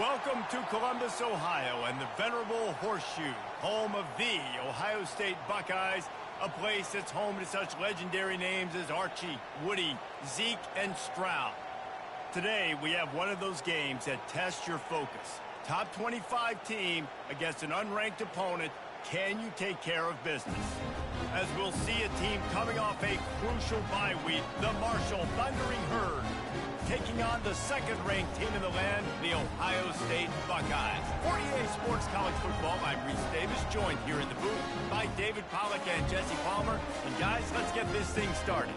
Welcome to Columbus, Ohio, and the venerable Horseshoe, home of the Ohio State Buckeyes, a place that's home to such legendary names as Archie, Woody, Zeke, and Stroud. Today, we have one of those games that tests your focus. Top 25 team against an unranked opponent. Can you take care of business? As we'll see a team coming off a crucial bye week, the Marshall Thundering Herd, taking on the second-ranked team in the land, the Ohio State Buckeyes. 48 Sports College Football, I'm Reese Davis, joined here in the booth by David Pollack and Jesse Palmer. And guys, let's get this thing started.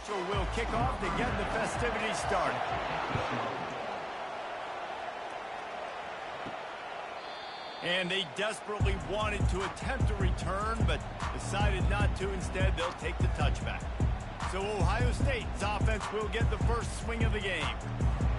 So we'll kick off to get the festivities started. And they desperately wanted to attempt a return, but decided not to. Instead, they'll take the touchback. So Ohio State's offense will get the first swing of the game.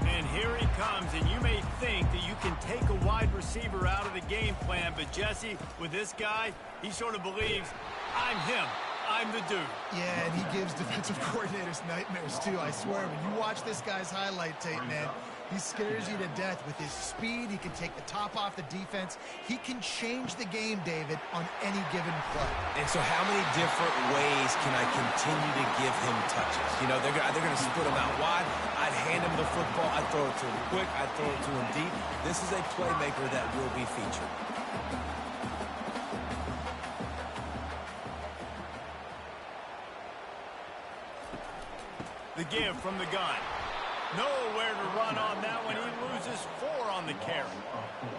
And here he comes, and you may think that you can take a wide receiver out of the game plan, but Jesse, with this guy, he sort of believes, I'm him. I'm the dude. Yeah, and he gives defensive coordinators nightmares, too, I swear. When you watch this guy's highlight tape, man, he scares you to death with his speed. He can take the top off the defense. He can change the game, David, on any given play. And so how many different ways can I continue to give him touches? You know, they're going to split him out wide. I'd hand him the football. I'd throw it to him quick. I'd throw it to him deep. This is a playmaker that will be featured. The give from the gun. Nowhere to run on that one. He loses 4 on the carry.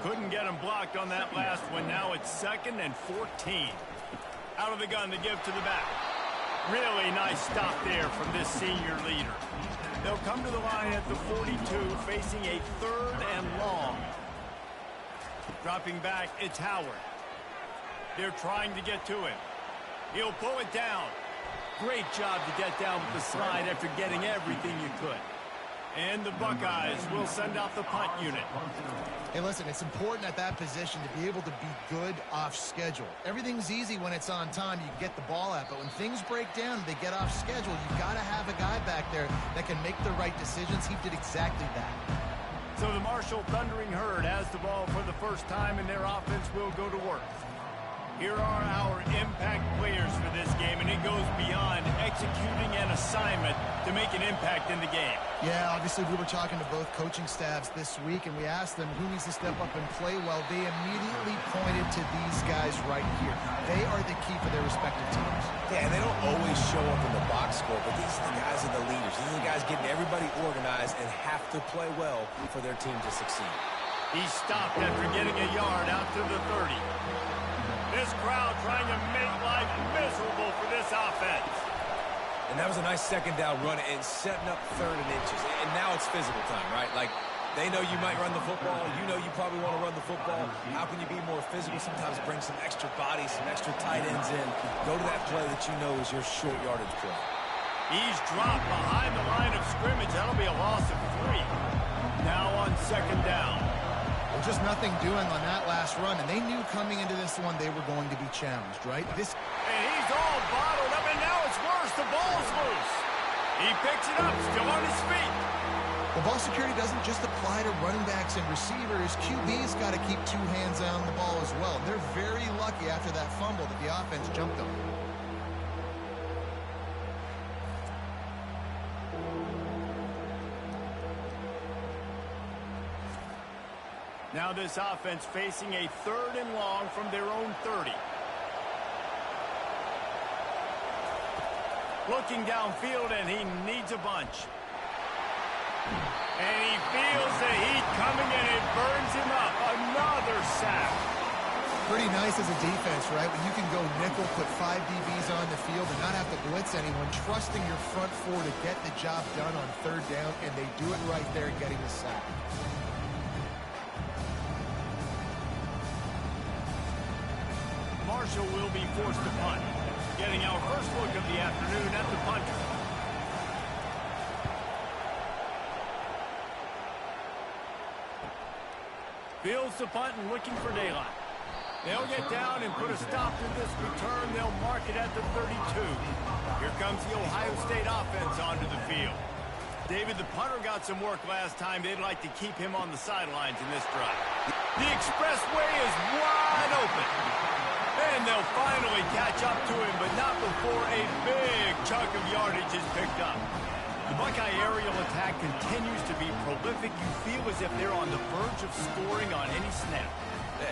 Couldn't get him blocked on that last one. Now it's 2nd and 14. Out of the gun, the give to the back. Really nice stop there from this senior leader. They'll come to the line at the 42, facing a 3rd and long. Dropping back, it's Howard. They're trying to get to him. He'll pull it down. Great job to get down with the slide after getting everything you could. And the Buckeyes will send out the punt unit. Hey, listen, it's important at that position to be able to be good off schedule. Everything's easy when it's on time. You can get the ball out. But when things break down, they get off schedule, you've got to have a guy back there that can make the right decisions. He did exactly that. So the Marshall Thundering Herd has the ball for the first time, and their offense will go to work. Here are our impact players for this game, and it goes beyond executing an assignment to make an impact in the game. Yeah, obviously we were talking to both coaching staffs this week, and we asked them who needs to step up and play well. They immediately pointed to these guys right here. They are the key for their respective teams. Yeah, and they don't always show up in the box score, but these are the guys are the leaders. These are the guys getting everybody organized and have to play well for their team to succeed. He stopped after getting a yard out to the 30. This crowd trying to make life miserable for this offense. And that was a nice second down run and setting up 3rd and inches. And now it's physical time, right? Like, they know you might run the football. You know you probably want to run the football. How can you be more physical? Sometimes bring some extra bodies, some extra tight ends in. Go to that play that you know is your short yardage play. He's dropped behind the line of scrimmage. That'll be a loss of 3. Now on 2nd down. Just nothing doing on that last run, and they knew coming into this one they were going to be challenged, right? And he's all bottled up, and now it's worse. The ball's loose. He picks it up, still on his feet. The ball security doesn't just apply to running backs and receivers. QB's got to keep 2 hands on the ball as well. They're very lucky after that fumble that the offense jumped them. Now this offense facing a 3rd and long from their own 30. Looking downfield, and he needs a bunch. And he feels the heat coming, and it burns him up. Another sack. Pretty nice as a defense, right? When you can go nickel, put 5 DBs on the field and not have to blitz anyone, trusting your front 4 to get the job done on 3rd down, and they do it right there, getting the sack. Marshall will be forced to punt. Getting our first look of the afternoon at the punter. Fields the punt and looking for daylight. They'll get down and put a stop to this return. They'll mark it at the 32. Here comes the Ohio State offense onto the field. David, the punter got some work last time. They'd like to keep him on the sidelines in this drive. The expressway is wide open. And they'll finally catch up to him, but not before a big chunk of yardage is picked up. The Buckeye aerial attack continues to be prolific. You feel as if they're on the verge of scoring on any snap.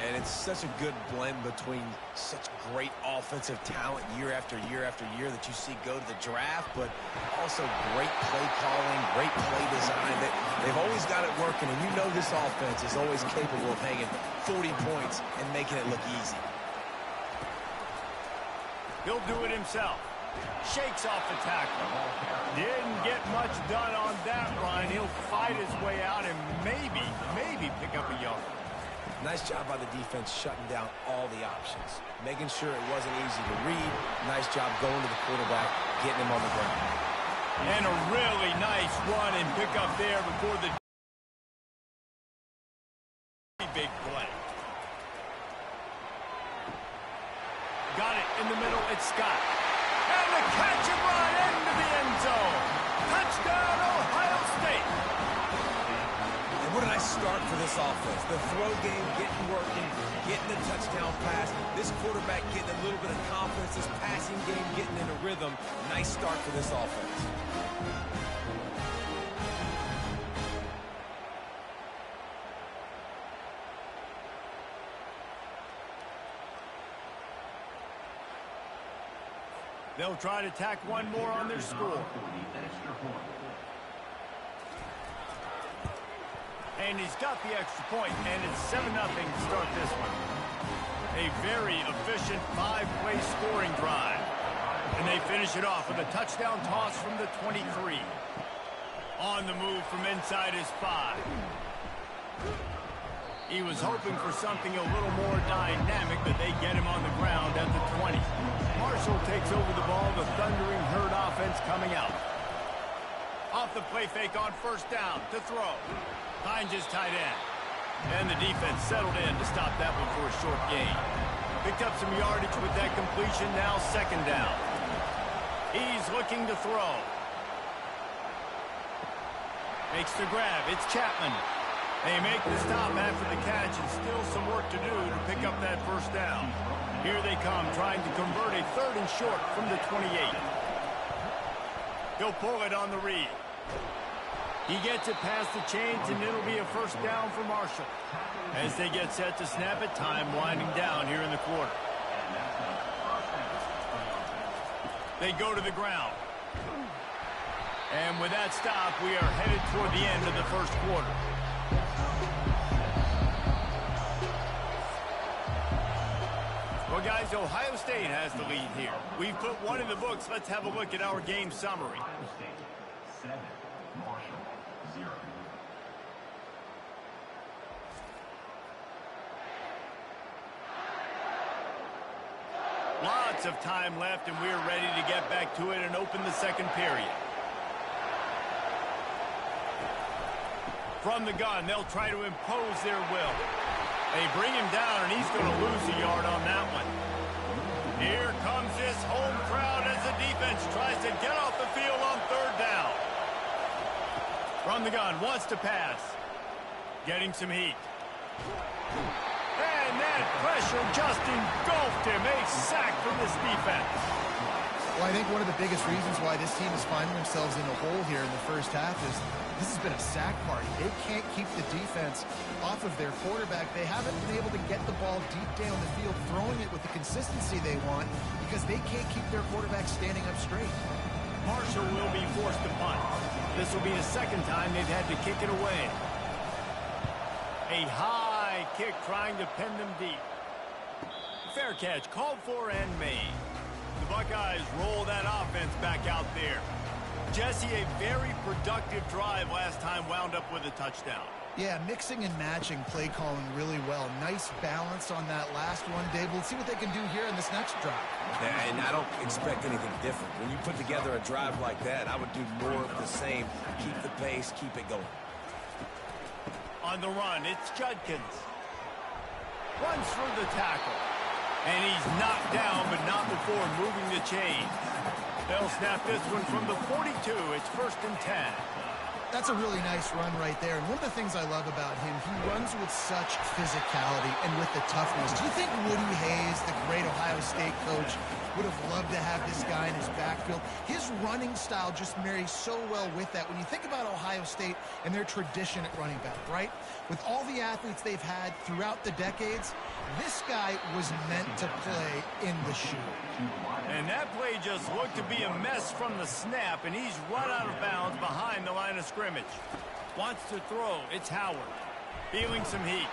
And it's such a good blend between such great offensive talent year after year after year that you see go to the draft, but also great play calling, great play design. They've always got it working, and you know this offense is always capable of hanging 40 points and making it look easy. He'll do it himself. Shakes off the tackle. Didn't get much done on that run. He'll fight his way out and maybe pick up a yard. Nice job by the defense shutting down all the options, making sure it wasn't easy to read. Nice job going to the quarterback, getting him on the ground. And a really nice run and pick up there before the big play. Got it in the middle. It's Scott. And the catch and run into the end zone. Touchdown, Ohio State. And what a nice start for this offense. The throw game getting working, getting the touchdown pass. This quarterback getting a little bit of confidence. This passing game getting in a rhythm. Nice start for this offense. They'll try to tack one more on their score. And he's got the extra point, and it's 7-0 to start this one. A very efficient 5-play scoring drive. And they finish it off with a touchdown toss from the 23. On the move from inside his 5. He was hoping for something a little more dynamic, but they get him on the ground at the 20. Marshall takes over the ball, the thundering herd offense coming out. Off the play fake on first down to throw. Finds his tight end. And the defense settled in to stop that one for a short gain. Picked up some yardage with that completion, now second down. He's looking to throw. Makes the grab, it's Chapman. They make the stop after the catch, and still some work to do to pick up that first down. Here they come, trying to convert a 3rd and short from the 28. He'll pull it on the read. He gets it past the chains, and it'll be a first down for Marshall. As they get set to snap it, time winding down here in the quarter. They go to the ground. And with that stop, we are headed toward the end of the first quarter. Well, guys, Ohio State has the lead here. We've put one in the books. Let's have a look at our game summary. 7, Marshall 0. Lots of time left, and we're ready to get back to it and open the second period. From the gun, they'll try to impose their will. They bring him down, and he's going to lose a yard on that one. Here comes this home crowd as the defense tries to get off the field on 3rd down. From the gun, wants to pass. Getting some heat. And that pressure just engulfed him. A sack from this defense. Well, I think one of the biggest reasons why this team is finding themselves in a hole here in the first half is this has been a sack party. They can't keep the defense off of their quarterback. They haven't been able to get the ball deep down the field, throwing it with the consistency they want because they can't keep their quarterback standing up straight. Marshall will be forced to punt. This will be the second time they've had to kick it away. A high kick trying to pin them deep. Fair catch called for and made. The Buckeyes roll that offense back out there. Jesse, a very productive drive last time wound up with a touchdown. Yeah, mixing and matching play calling really well. Nice balance on that last one, Dave. We'll see what they can do here in this next drive. Yeah, and I don't expect anything different. When you put together a drive like that, I would do more of the same. Keep the pace, keep it going. On the run, it's Judkins. runs through the tackle. And he's knocked down, but not before moving the chain. They'll snap this one from the 42. It's 1st and 10. That's a really nice run right there. And one of the things I love about him, he runs with such physicality and with the toughness. Do you think Woody Hayes, the great Ohio State coach, would have loved to have this guy in his backfield? His running style just marries so well with that. When you think about Ohio State and their tradition at running back, right? With all the athletes they've had throughout the decades, this guy was meant to play in the shoe. And that play just looked to be a mess from the snap, and he's run out of bounds behind the line of scrimmage. Wants to throw. It's Howard. Feeling some heat.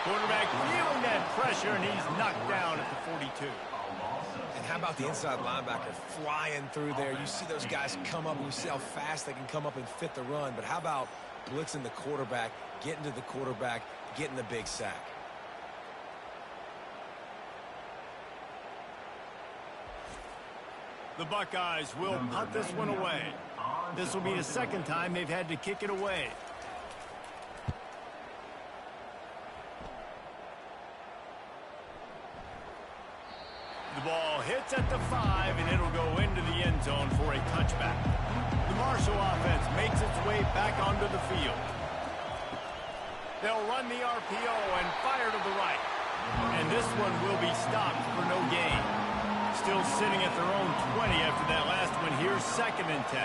Quarterback feeling that pressure, and he's knocked down at the 42. And how about the inside linebacker flying through there? You see those guys come up, and you see how fast they can come up and fit the run. But how about blitzing the quarterback, getting to the quarterback, getting the big sack? The Buckeyes will punt this one away. This will be the 2nd time they've had to kick it away. The ball hits at the 5, and it'll go into the end zone for a touchback. The Marshall offense makes its way back onto the field. They'll run the RPO and fire to the right. And this one will be stopped for no gain. Still sitting at their own 20 after that last one. Here's 2nd and 10.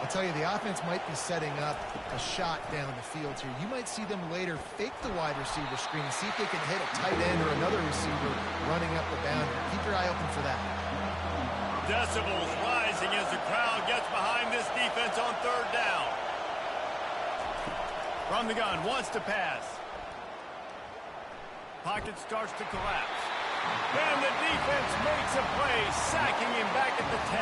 I'll tell you, the offense might be setting up a shot down the field here. You might see them later fake the wide receiver screen, see if they can hit a tight end or another receiver running up the boundary. Keep your eye open for that. Decibels rising as the crowd gets behind this defense on 3rd down. From the gun, wants to pass. Pocket starts to collapse. And the defense makes a play, sacking him back at the 10.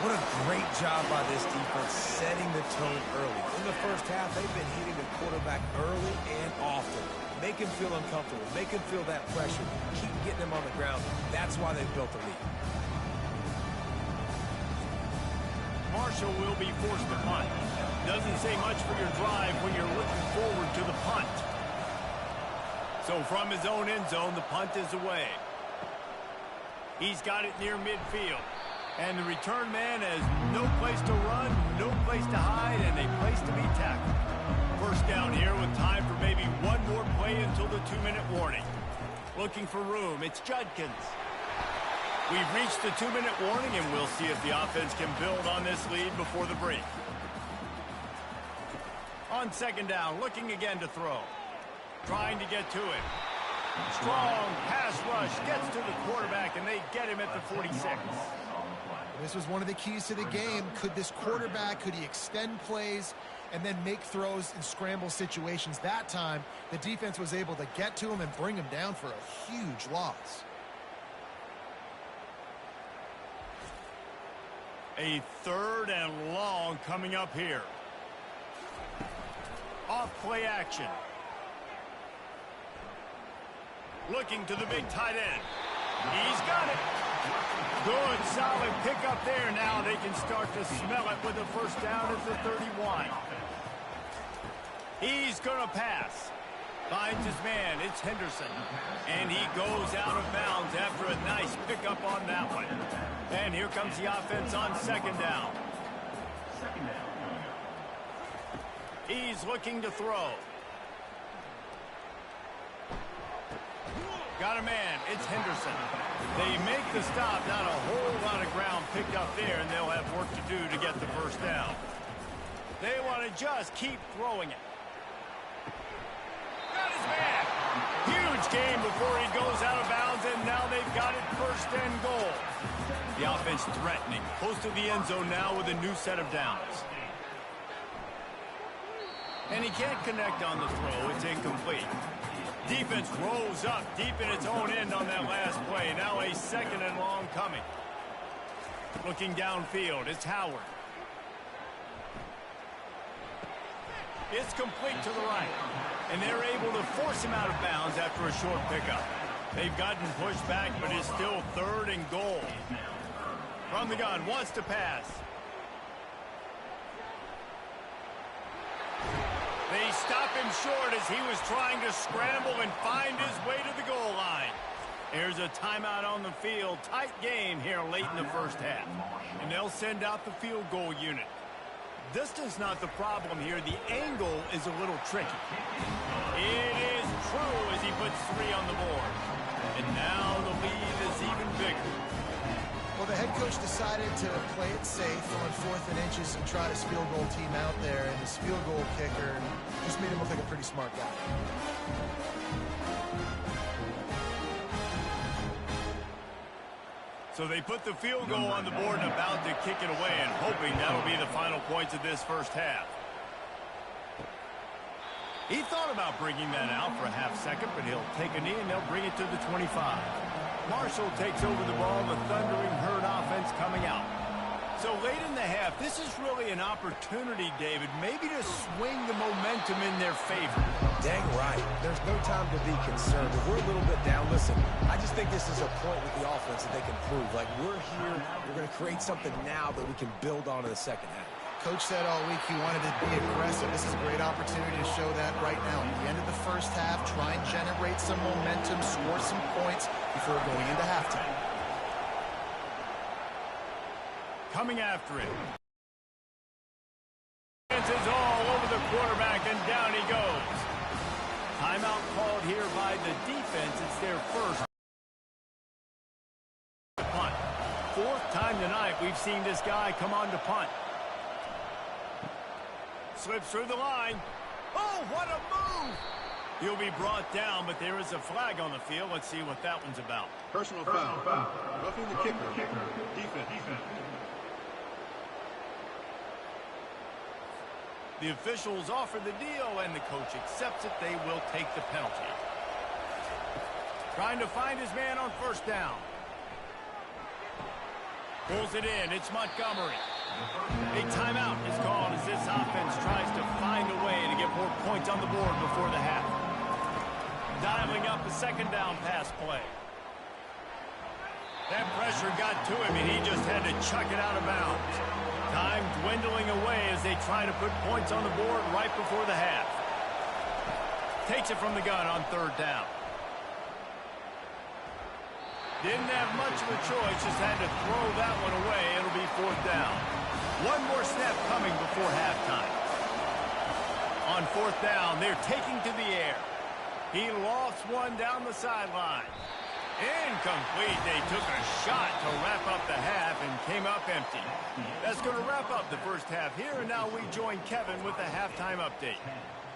What a great job by this defense setting the tone early. In the first half, they've been hitting the quarterback early and often. Make him feel uncomfortable. Make him feel that pressure. Keep getting him on the ground. That's why they've built the lead. Marshall will be forced to punt. Doesn't say much for your drive when you're looking forward to the punt. So from his own end zone, the punt is away. He's got it near midfield. And the return man has no place to run, no place to hide, and a place to be tackled. 1st down here with time for maybe one more play until the 2-minute warning. Looking for room, it's Judkins. We've reached the 2-minute warning, and we'll see if the offense can build on this lead before the break. On 2nd down, looking again to throw. Trying to get to it. Strong pass rush gets to the quarterback, and they get him at the 46. This was one of the keys to the game. Could this quarterback, could he extend plays and then make throws in scramble situations? That time, the defense was able to get to him and bring him down for a huge loss. A 3rd and long coming up here. Off play action. Looking to the big tight end. He's got it. Good, solid pickup there. Now they can start to smell it with a 1st down at the 31. He's going to pass. Finds his man. It's Henderson. And he goes out of bounds after a nice pickup on that one. And here comes the offense on 2nd down. He's looking to throw. Got a man. It's Henderson. They make the stop. Not a whole lot of ground picked up there, and they'll have work to do to get the 1st down. They want to just keep throwing it. Got his man. Huge game before he goes out of bounds, and now they've got it 1st and goal. The offense threatening. Close to the end zone now with a new set of downs. And he can't connect on the throw. It's incomplete. Defense rolls up deep in its own end on that last play. Now a 2nd and long coming. Looking downfield, it's Howard. It's complete to the right. And they're able to force him out of bounds after a short pickup. They've gotten pushed back, but it's still 3rd and goal. From the gun, wants to pass. They stop him short as he was trying to scramble and find his way to the goal line. Here's a timeout on the field. Tight game here late in the first half. And they'll send out the field goal unit. Distance not the problem here. The angle is a little tricky. It is true as he puts 3 on the board. And now the lead is even bigger. Well, the head coach decided to play it safe on 4th and inches and try his field goal team out there, and his field goal kicker just made him look like a pretty smart guy. So they put the field goal on the board and about to kick it away, and hoping that'll be the final points of this first half. He thought about bringing that out for a half second, but he'll take a knee and they'll bring it to the 25. Marshall takes over the ball, the thundering herd offense coming out. So late in the half, this is really an opportunity, David, maybe to swing the momentum in their favor. Dang right. There's no time to be concerned. If we're a little bit down, listen, I just think this is a point with the offense that they can prove. Like, we're here, we're going to create something now that we can build on in the second half. Coach said all week he wanted to be aggressive. This is a great opportunity to show that right now. At the end of the first half, try and generate some momentum, score some points before going into halftime. Coming after it. Is all over the quarterback, and down he goes. Timeout called here by the defense. It's their first punt. 4th time tonight we've seen this guy come on to punt. Slips through the line. Oh, what a move! He'll be brought down, but there is a flag on the field. Let's see what that one's about. Personal foul. Roughing the kicker. Defense. The officials offer the deal, and the coach accepts it. They will take the penalty. Trying to find his man on 1st down. Pulls it in. It's Montgomery. A timeout is called as this offense tries to find a way to get more points on the board before the half. Dialing up the 2nd down pass play. That pressure got to him, and he just had to chuck it out of bounds. Time dwindling away as they try to put points on the board right before the half. Takes it from the gun on 3rd down. Didn't have much of a choice, just had to throw that one away. It'll be 4th down. One more snap coming before halftime. On 4th down, they're taking to the air. He lofts one down the sideline. Incomplete. They took a shot to wrap up the half and came up empty. That's going to wrap up the first half here, and now we join Kevin with the halftime update.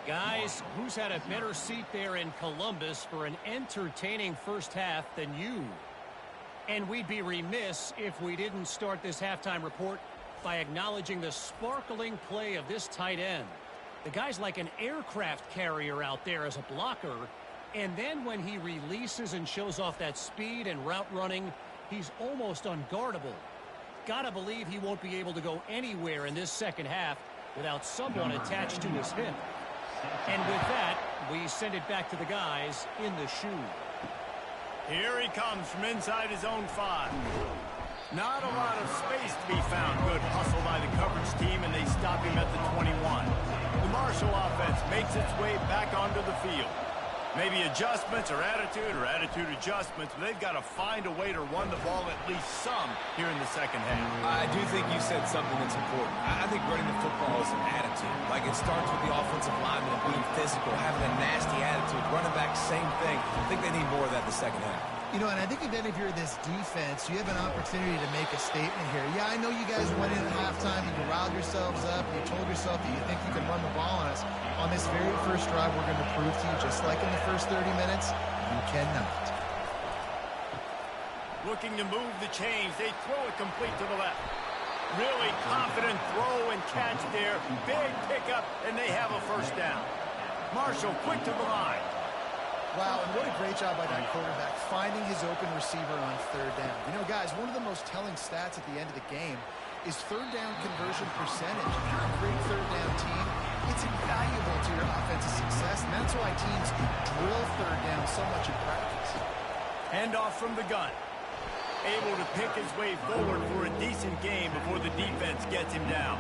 Guys, who's had a better seat there in Columbus for an entertaining first half than you? And we'd be remiss if we didn't start this halftime report by acknowledging the sparkling play of this tight end. The guy's like an aircraft carrier out there as a blocker, and then when he releases and shows off that speed and route running, he's almost unguardable. Gotta believe he won't be able to go anywhere in this second half without someone attached to his hip. And with that, we send it back to the guys in the shoe. Here he comes from inside his own 5. Not a lot of space to be found. Good hustle by the coverage team, and they stop him at the 21. The Marshall offense makes its way back onto the field. Maybe adjustments or attitude adjustments, but they've got to find a way to run the ball at least some here in the second half. I do think you said something that's important. I think running the football is an attitude. Like, it starts with the offensive lineman and being physical, having a nasty attitude. Running back, same thing. I think they need more of that in the second half. You know, and I think then if you're this defense, you have an opportunity to make a statement here. Yeah, I know you guys went in at halftime and you riled yourselves up and you told yourself that you think you can run the ball on us. On this very first drive, we're going to prove to you, just like in the first 30 minutes, you cannot. Looking to move the chains. They throw it complete to the left. Really confident throw and catch there. Big pickup, and they have a first down. Marshall quick to the line. Wow, and what a great job by that quarterback, finding his open receiver on 3rd down. You know, guys, one of the most telling stats at the end of the game is 3rd down conversion percentage. If you're a great 3rd down team, it's invaluable to your offensive success, and that's why teams drill 3rd down so much in practice. Handoff from the gun. able to pick his way forward for a decent game before the defense gets him down.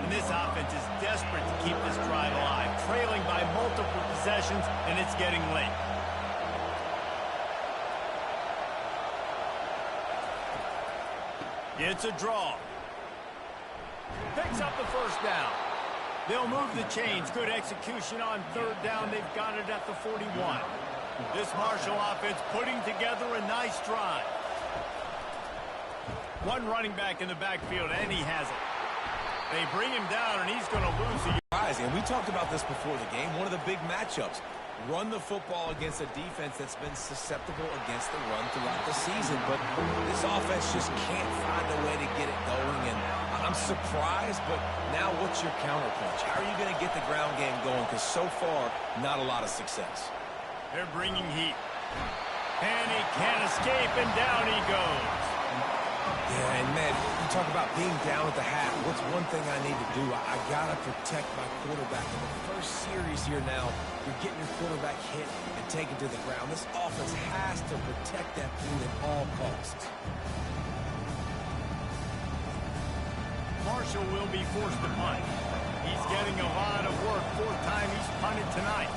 And this offense is desperate to keep this drive alive, trailing by multiple possessions, and it's getting late. It's a draw. Picks up the first down. They'll move the chains. Good execution on third down. They've got it at the 41. This Marshall offense putting together a nice drive. One running back in the backfield, and he has it. They bring him down, and he's going to lose the... And we talked about this before the game. One of the big matchups. Run the football against a defense that's been susceptible against the run throughout the season. But this offense just can't find a way to get it going. And I'm surprised, but now what's your counterpunch? How are you going to get the ground game going? Because so far, not a lot of success. They're bringing heat. And he can't escape, and down he goes. Yeah, and man, you talk about being down at the half. What's one thing I need to do? I got to protect my quarterback. In the first series here now, you're getting your quarterback hit and taken to the ground. This offense has to protect that dude at all costs. Marshall will be forced to punt. He's getting a lot of work. Fourth time he's punted tonight.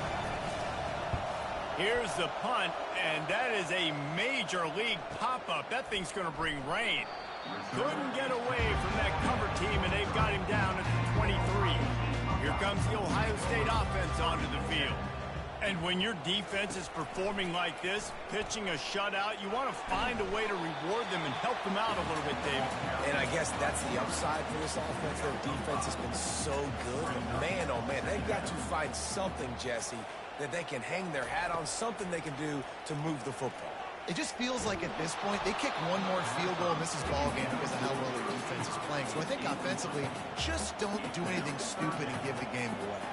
Here's the punt, and that is a major league pop-up. That thing's going to bring rain. Couldn't get away from that cover team, and they've got him down at the 23. Here comes the Ohio State offense onto the field. And when your defense is performing like this, pitching a shutout, you want to find a way to reward them and help them out a little bit, David. And I guess that's the upside for this offense. Their defense has been so good. But man, oh man, they've got to find something, Jesse, that they can hang their hat on, something they can do to move the football. It just feels like at this point, they kick one more field goal and this is ball game because of how well their defense is playing. So I think offensively, just don't do anything stupid and give the game away.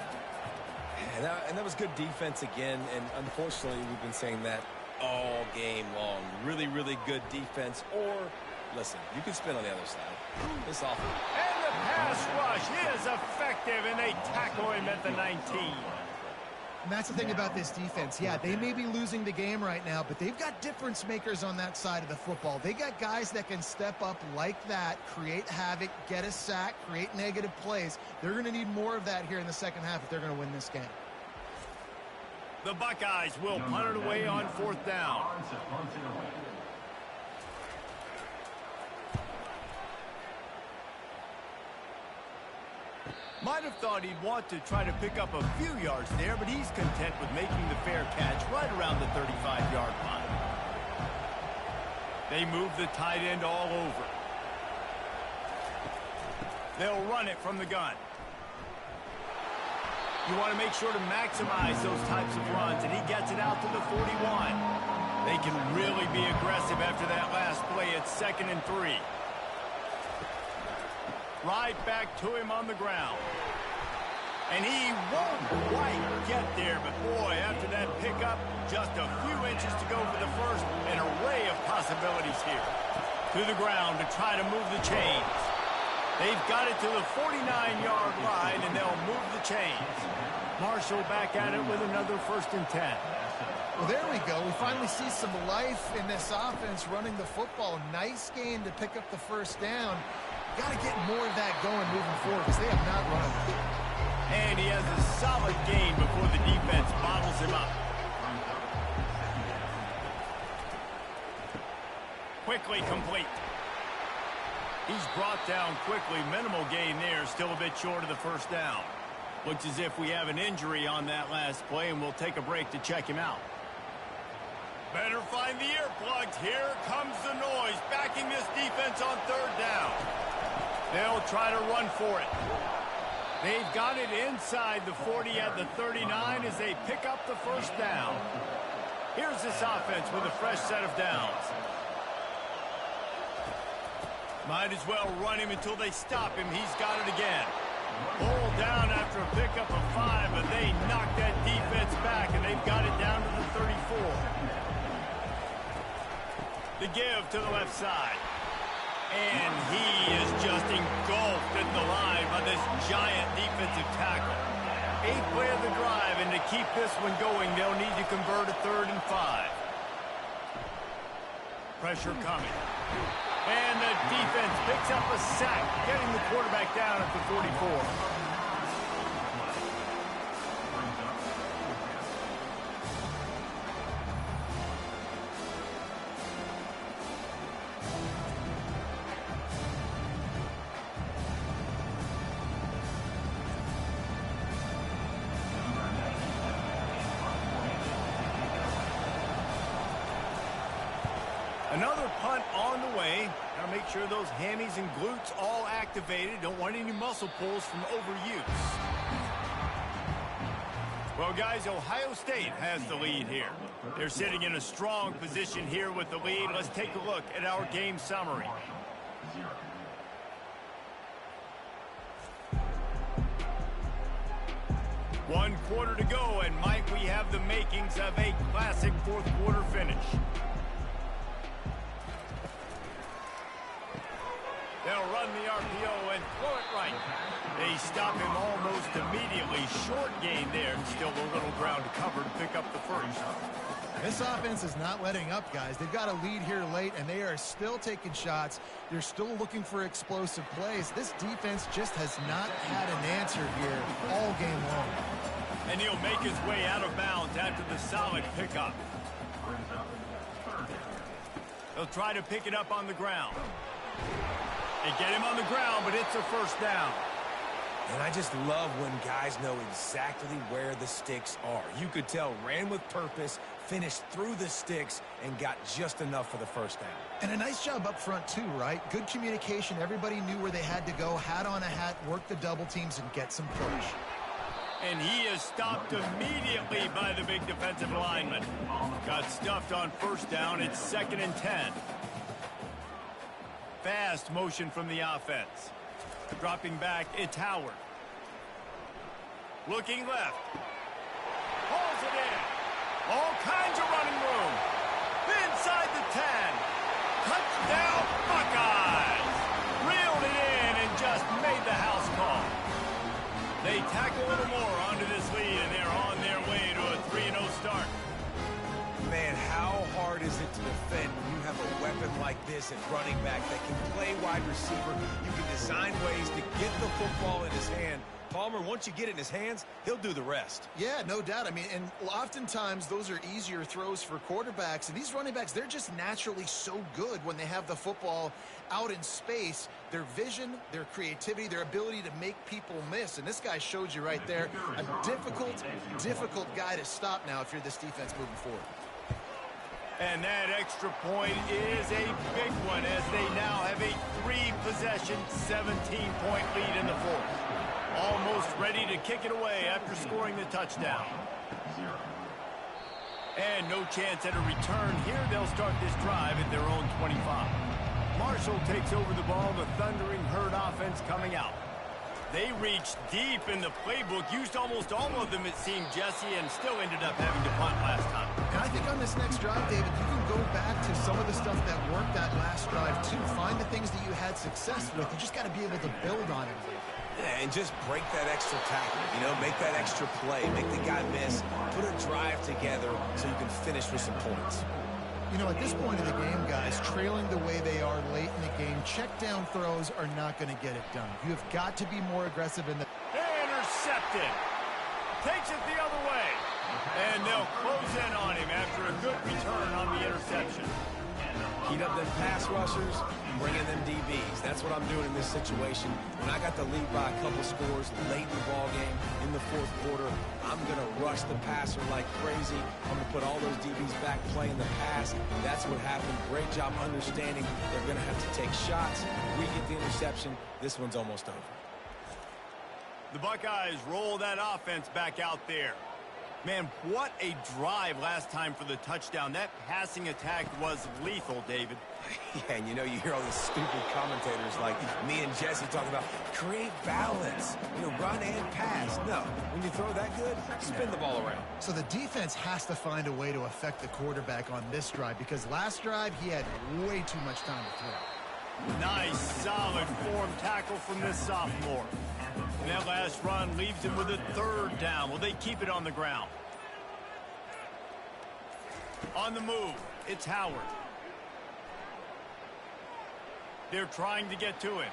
And that was good defense again, and unfortunately, we've been saying that all game long. Really, really good defense. Or, listen, you can spin on the other side. This offense. And the pass rush is effective, and they tackle him at the 19. And that's the thing about this defense. Yeah, they may be losing the game right now, but they've got difference makers on that side of the football. They got guys that can step up like that, create havoc, get a sack, create negative plays. They're going to need more of that here in the second half if they're going to win this game. The Buckeyes will punt it away on fourth down. Might have thought he'd want to try to pick up a few yards there, but he's content with making the fair catch right around the 35-yard line. They move the tight end all over. They'll run it from the gun. You want to make sure to maximize those types of runs, and he gets it out to the 41. They can really be aggressive after that last play. It's 2nd and 3. Right back to him on the ground. And he won't quite get there, but boy, after that pickup, just a few inches to go for the first. An array of possibilities here. To the ground to try to move the chains. They've got it to the 49-yard line, and they'll move the chains. Marshall back at it with another 1st and 10. Well, there we go. We finally see some life in this offense running the football. Nice game to pick up the first down. Got to get more of that going moving forward because they have not run. And he has a solid game before the defense bottles him up. Quickly complete. He's brought down quickly. Minimal gain there. Still a bit short of the first down. Looks as if we have an injury on that last play, and we'll take a break to check him out. Better find the earplugs. Here comes the noise. Backing this defense on third down. They'll try to run for it. They've got it inside the 40 at the 39 as they pick up the first down. Here's this offense with a fresh set of downs. Might as well run him until they stop him. He's got it again. Pulled down after a pickup of 5, but they knocked that defense back, and they've got it down to the 34. The give to the left side. And he is just engulfed at the line by this giant defensive tackle. 8th play of the drive, and to keep this one going, they'll need to convert a 3rd and 5. Pressure coming. And the defense picks up a sack, getting the quarterback down at the 44. Another punt on the way. Gotta make sure those hammies and glutes all activated. Don't want any muscle pulls from overuse. Well, guys, Ohio State has the lead here. They're sitting in a strong position here with the lead. Let's take a look at our game summary. One quarter to go, and Mike, we have the makings of a classic fourth quarter finish. They'll run the RPO and throw it right. They stop him almost immediately. Short gain there. Still a little ground to cover to pick up the first. This offense is not letting up, guys. They've got a lead here late, and they are still taking shots. They're still looking for explosive plays. This defense just has not had an answer here all game long. And he'll make his way out of bounds after the solid pickup. They'll try to pick it up on the ground. They get him on the ground, but it's a first down. And I just love when guys know exactly where the sticks are. You could tell ran with purpose, finished through the sticks, and got just enough for the first down. And a nice job up front, too, right? Good communication. Everybody knew where they had to go, hat on a hat, work the double teams, and get some push. And he is stopped immediately by the big defensive lineman. Got stuffed on first down. It's 2nd and 10. Fast motion from the offense. Dropping back, it's Howard. Looking left. Pulls it in. All kinds of running room. Inside the 10. Touchdown, Buckeyes. Reeled it in and just made the house call. They tack a little more onto this lead, and they're on their way to a 3-0 start. Man, how hard is it to defend when you have a weapon like this at running back that can play wide receiver? You can design ways to get the football in his hand. Palmer, once you get it in his hands, he'll do the rest. Yeah, no doubt. I mean, and oftentimes those are easier throws for quarterbacks. And these running backs, they're just naturally so good when they have the football out in space. Their vision, their creativity, their ability to make people miss. And this guy showed you right there, a difficult guy to stop now if you're this defense moving forward. And that extra point is a big one as they now have a 3-possession, 17-point lead in the fourth. Almost ready to kick it away after scoring the touchdown. And no chance at a return here. They'll start this drive at their own 25. Marshall takes over the ball. The Thundering Herd offense coming out. They reached deep in the playbook, used almost all of them, it seemed, Jesse, and still ended up having to punt last time. And I think on this next drive, David, you can go back to some of the stuff that worked that last drive, too. Find the things that you had success with. You just got to be able to build on it. Yeah, and just break that extra tackle, you know, make that extra play, make the guy miss, put a drive together so you can finish with some points. You know, at this point of the game, guys, trailing the way they are late in the game, check down throws are not going to get it done. You have got to be more aggressive in the... Intercepted. Takes it the other way. And they'll close in on him after a good return on the interception. Heat up them pass rushers, bring in them DBs. That's what I'm doing in this situation. When I got the lead by a couple scores late in the ball game in the fourth quarter, I'm going to rush the passer like crazy. I'm going to put all those DBs back playing the pass. That's what happened. Great job understanding they're going to have to take shots. We get the interception. This one's almost over. The Buckeyes roll that offense back out there. Man, what a drive last time for the touchdown. That passing attack was lethal, David. Yeah, and you know, you hear all these stupid commentators like me and Jesse talking about create balance, you know, run and pass. No, when you throw that good, spin the ball around. So the defense has to find a way to affect the quarterback on this drive because last drive he had way too much time to throw. Nice, solid form tackle from this sophomore. And that last run leaves him with a 3rd down. Will they keep it on the ground? On the move, it's Howard. They're trying to get to him.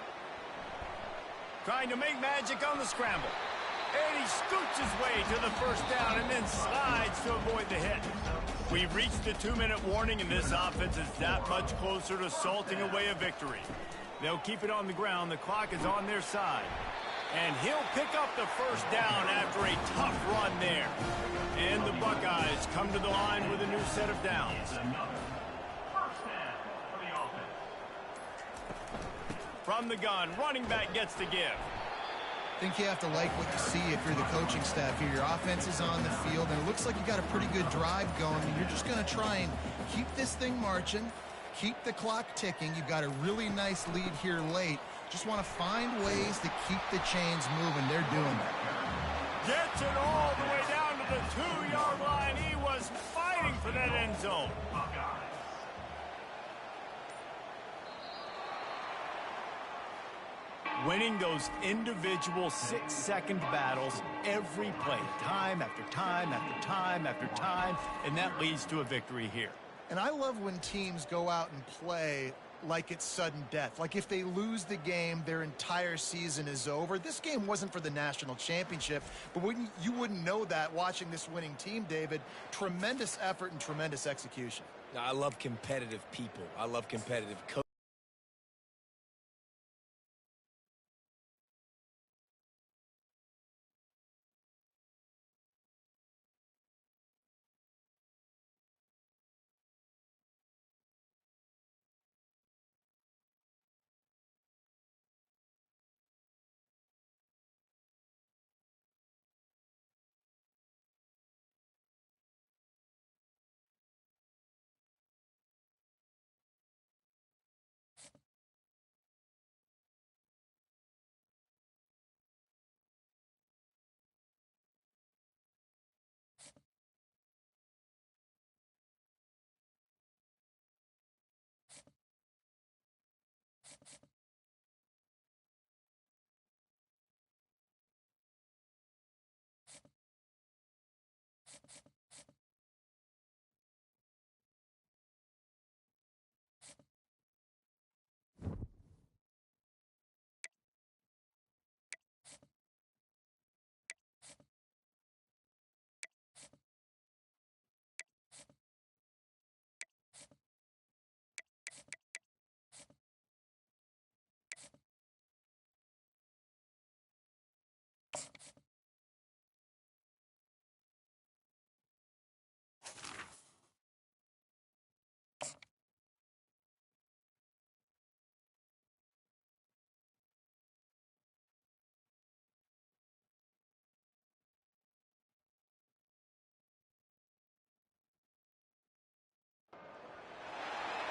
Trying to make magic on the scramble. And he scoots his way to the first down and then slides to avoid the hit. We've reached the 2-minute warning, and this offense is that much closer to salting away a victory. They'll keep it on the ground. The clock is on their side. And he'll pick up the first down after a tough run there. And the Buckeyes come to the line with a new set of downs. From the gun, running back gets the give. I think you have to like what you see if you're the coaching staff here. Your offense is on the field, and it looks like you got a pretty good drive going. And you're just going to try and keep this thing marching, keep the clock ticking. You've got a really nice lead here late. Just want to find ways to keep the chains moving. They're doing that. Gets it all the way down to the 2-yard line. He was fighting for that end zone. Winning those individual 6-second battles every play, time after time after time after time, and that leads to a victory here. And I love when teams go out and play like it's sudden death. Like if they lose the game, their entire season is over. This game wasn't for the national championship, but you wouldn't know that watching this winning team, David. Tremendous effort and tremendous execution. I love competitive people. I love competitive coaches.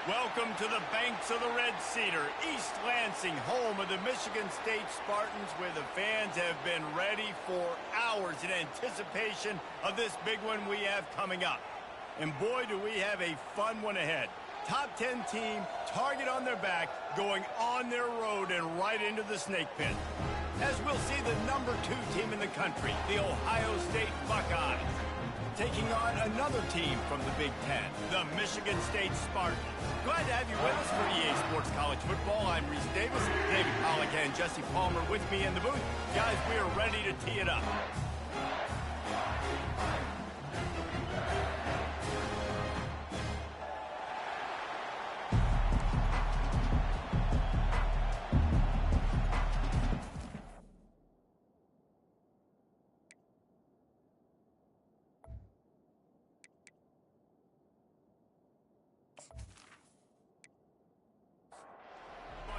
Welcome to the banks of the Red Cedar, East Lansing, home of the Michigan State Spartans, where the fans have been ready for hours in anticipation of this big one we have coming up. And boy, do we have a fun one ahead. Top 10 team, target on their back, going on their road and right into the snake pit. As we'll see the number 2 team in the country, the Ohio State Buckeyes, taking on another team from the Big Ten, the Michigan State Spartans. Glad to have you with us for EA Sports College Football. I'm Reese Davis, David Pollack and Jesse Palmer with me in the booth. Guys, we are ready to tee it up.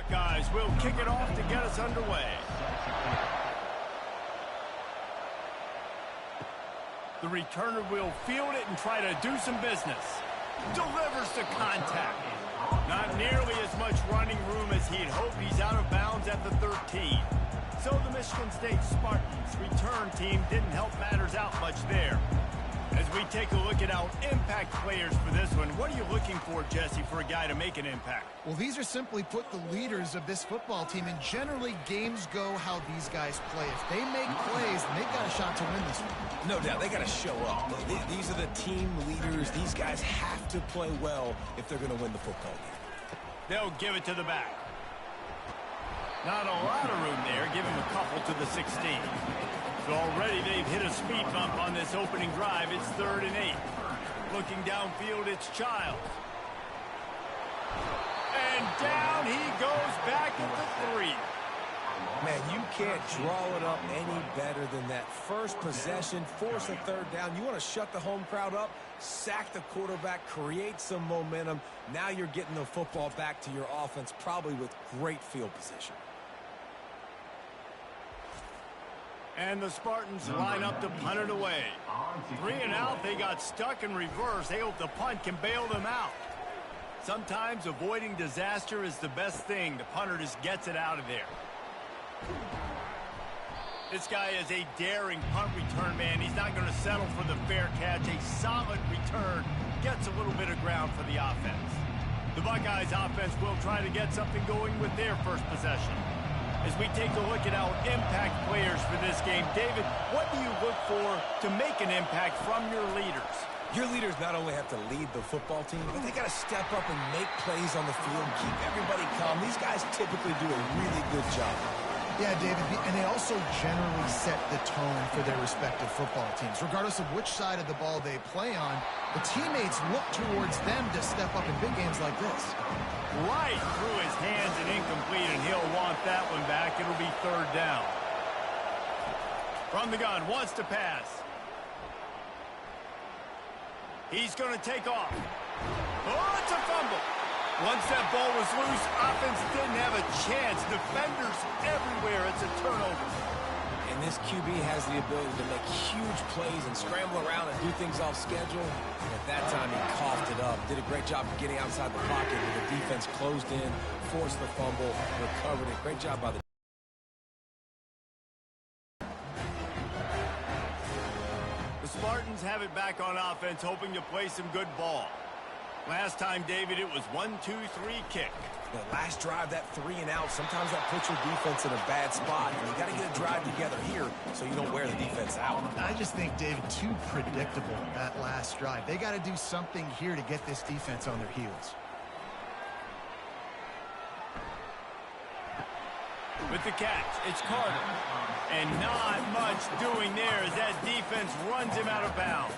Guys, we'll kick it off to get us underway. The returner will field it and try to do some business. Delivers to contact. Not nearly as much running room as he'd hoped. He's out of bounds at the 13. So the Michigan State Spartans return team didn't help matters out much there. As we take a look at our impact players for this one, what are you looking for, Jesse, for a guy to make an impact? Well, these are simply put the leaders of this football team, and generally games go how these guys play. If they make plays, they've got a shot to win this one. No doubt, they got to show up. These are the team leaders. These guys have to play well if they're going to win the football game. They'll give it to the back. Not a lot of room there. Give him a couple to the 16. So already they've hit a speed bump on this opening drive. It's 3rd and 8. Looking downfield, it's Childs. And down he goes back at the 3. Man, you can't draw it up any better than that. First possession, force a 3rd down. You want to shut the home crowd up, sack the quarterback, create some momentum. Now you're getting the football back to your offense, probably with great field position. And the Spartans line up to punt it away. 3 and out, they got stuck in reverse. They hope the punt can bail them out. Sometimes avoiding disaster is the best thing. The punter just gets it out of there. This guy is a daring punt return man. He's not going to settle for the fair catch. A solid return gets a little bit of ground for the offense. The Buckeyes offense will try to get something going with their first possession. As we take a look at our impact players for this game, David, what do you look for to make an impact from your leaders? Your leaders not only have to lead the football team, but they got to step up and make plays on the field, keep everybody calm. These guys typically do a really good job. Yeah, David, and they also generally set the tone for their respective football teams. Regardless of which side of the ball they play on, the teammates look towards them to step up in big games like this. Right through his hands and incomplete, and he'll want that one back. It'll be 3rd down. From the gun, wants to pass. He's going to take off. Oh, it's a fumble. Once that ball was loose, offense didn't have a chance. Defenders everywhere. It's a turnover. And this QB has the ability to make huge plays and scramble around and do things off schedule. And at that time, he coughed it up. Did a great job of getting outside the pocket. The defense closed in, forced the fumble, recovered it. Great job by the Spartans have it back on offense, hoping to play some good ball. Last time, David, it was 1-2-3 kick. The last drive, that 3 and out, sometimes that puts your defense in a bad spot. And you got to get a drive together here so you don't wear the defense out. I just think, David, too predictable, that last drive. They got to do something here to get this defense on their heels. With the catch, it's Carter. And not much doing there as that defense runs him out of bounds.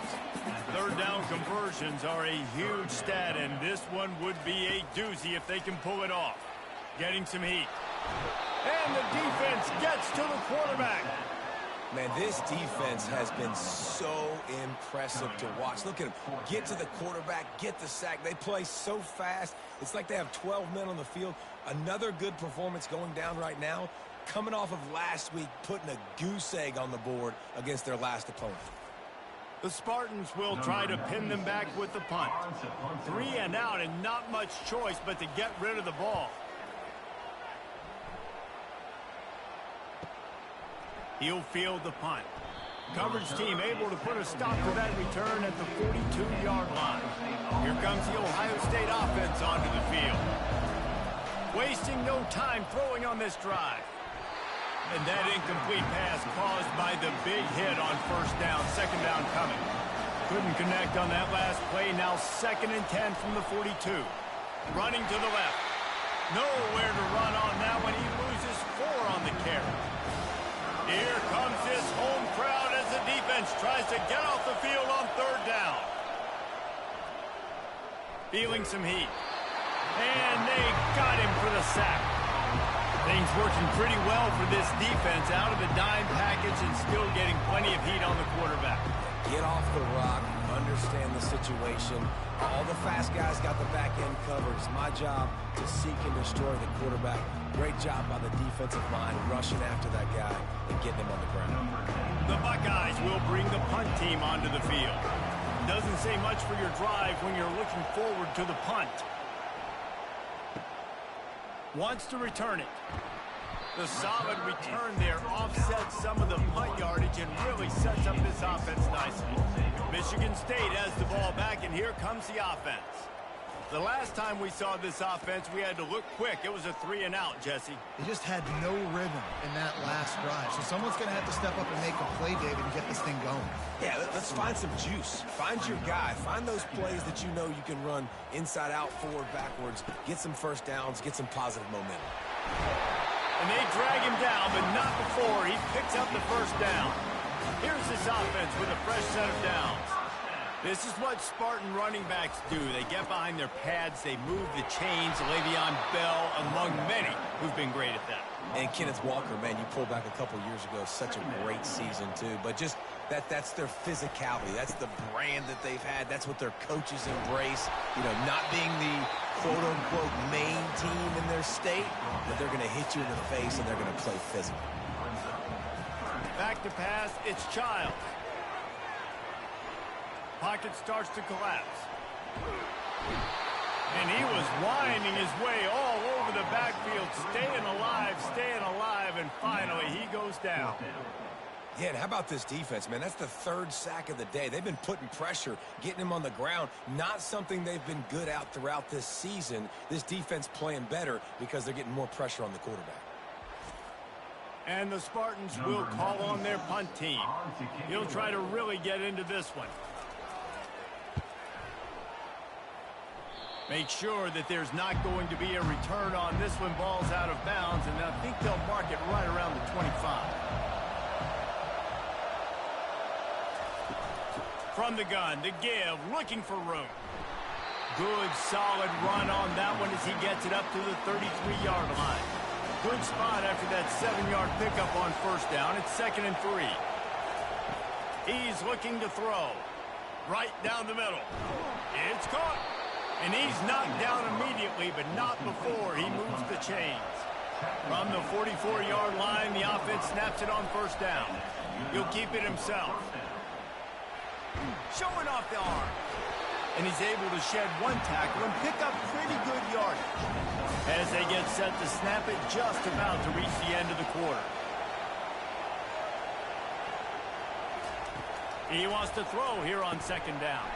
3rd down conversions are a huge stat, and this one would be a doozy if they can pull it off. Getting some heat. And the defense gets to the quarterback. Man, this defense has been so impressive to watch. Look at them. Get to the quarterback, get the sack. They play so fast. It's like they have 12 men on the field. Another good performance going down right now, coming off of last week, putting a goose egg on the board against their last opponent. The Spartans will try to pin them back with the punt. 3 and out and not much choice but to get rid of the ball. He'll field the punt. Coverage team able to put a stop to that return at the 42-yard line. Here comes the Ohio State offense onto the field. Wasting no time throwing on this drive. And that incomplete pass caused by the big hit on 1st down, 2nd down coming. Couldn't connect on that last play. Now 2nd and 10 from the 42. Running to the left. Nowhere to run on that one. He loses 4 on the carry. Here comes this home crowd as the defense tries to get off the field on 3rd down. Feeling some heat. And they got him for the sack. Things working pretty well for this defense out of the dime package and still getting plenty of heat on the quarterback. Get off the rock, understand the situation. All the fast guys got the back end covered. It's my job to seek and destroy the quarterback. Great job by the defensive line rushing after that guy and getting him on the ground. The Buckeyes will bring the punt team onto the field. Doesn't say much for your drive when you're looking forward to the punt. Wants to return it. The solid return there offsets some of the punt yardage and really sets up this offense nicely. Michigan State has the ball back, and here comes the offense. The last time we saw this offense, we had to look quick. It was a 3 and out, Jesse. They just had no rhythm in that last drive. So someone's going to have to step up and make a play, David, and get this thing going. Yeah, let's find some juice. Find your guy. Find those plays that you know you can run inside out, forward, backwards. Get some 1st downs. Get some positive momentum. And they drag him down, but not before he picks up the first down. Here's this offense with a fresh set of downs. This is what Spartan running backs do. They get behind their pads, they move the chains. Le'Veon Bell, among many, who've been great at that. And Kenneth Walker, man, you pull back a couple years ago, such a great season, too. But just that's their physicality. That's the brand that they've had. That's what their coaches embrace. You know, not being the quote-unquote main team in their state, but they're going to hit you in the face and they're going to play physical. Back to pass, it's Childs. Pocket starts to collapse. And he was winding his way all over the backfield, staying alive, and finally he goes down. Yeah, and how about this defense, man? That's the third sack of the day. They've been putting pressure, getting him on the ground. Not something they've been good at throughout this season. This defense playing better because they're getting more pressure on the quarterback. And the Spartans will call on their punt team. He'll try to really get into this one. Make sure that there's not going to be a return on this one. Ball's out of bounds, and I think they'll mark it right around the 25. From the gun, to give, looking for room. Good, solid run on that one as he gets it up to the 33-yard line. Good spot after that 7-yard pickup on first down. It's 2nd and 3. He's looking to throw. Right down the middle. It's caught. And he's knocked down immediately, but not before he moves the chains. From the 44-yard line, the offense snaps it on first down. He'll keep it himself. Showing off the arm. And he's able to shed one tackle and pick up pretty good yardage. As they get set to snap it, just about to reach the end of the quarter. He wants to throw here on 2nd down.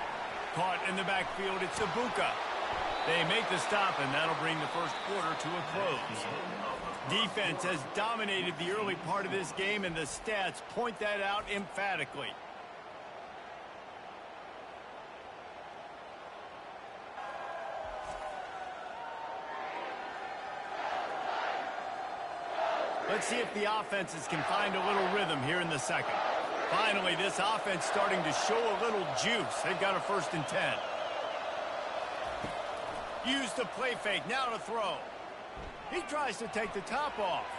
Caught in the backfield, it's Ibuka. They make the stop, and that'll bring the first quarter to a close. Defense has dominated the early part of this game, and the stats point that out emphatically. Let's see if the offenses can find a little rhythm here in the second. Finally, this offense starting to show a little juice. They've got a 1st and 10. Use the play fake, now to throw. He tries to take the top off.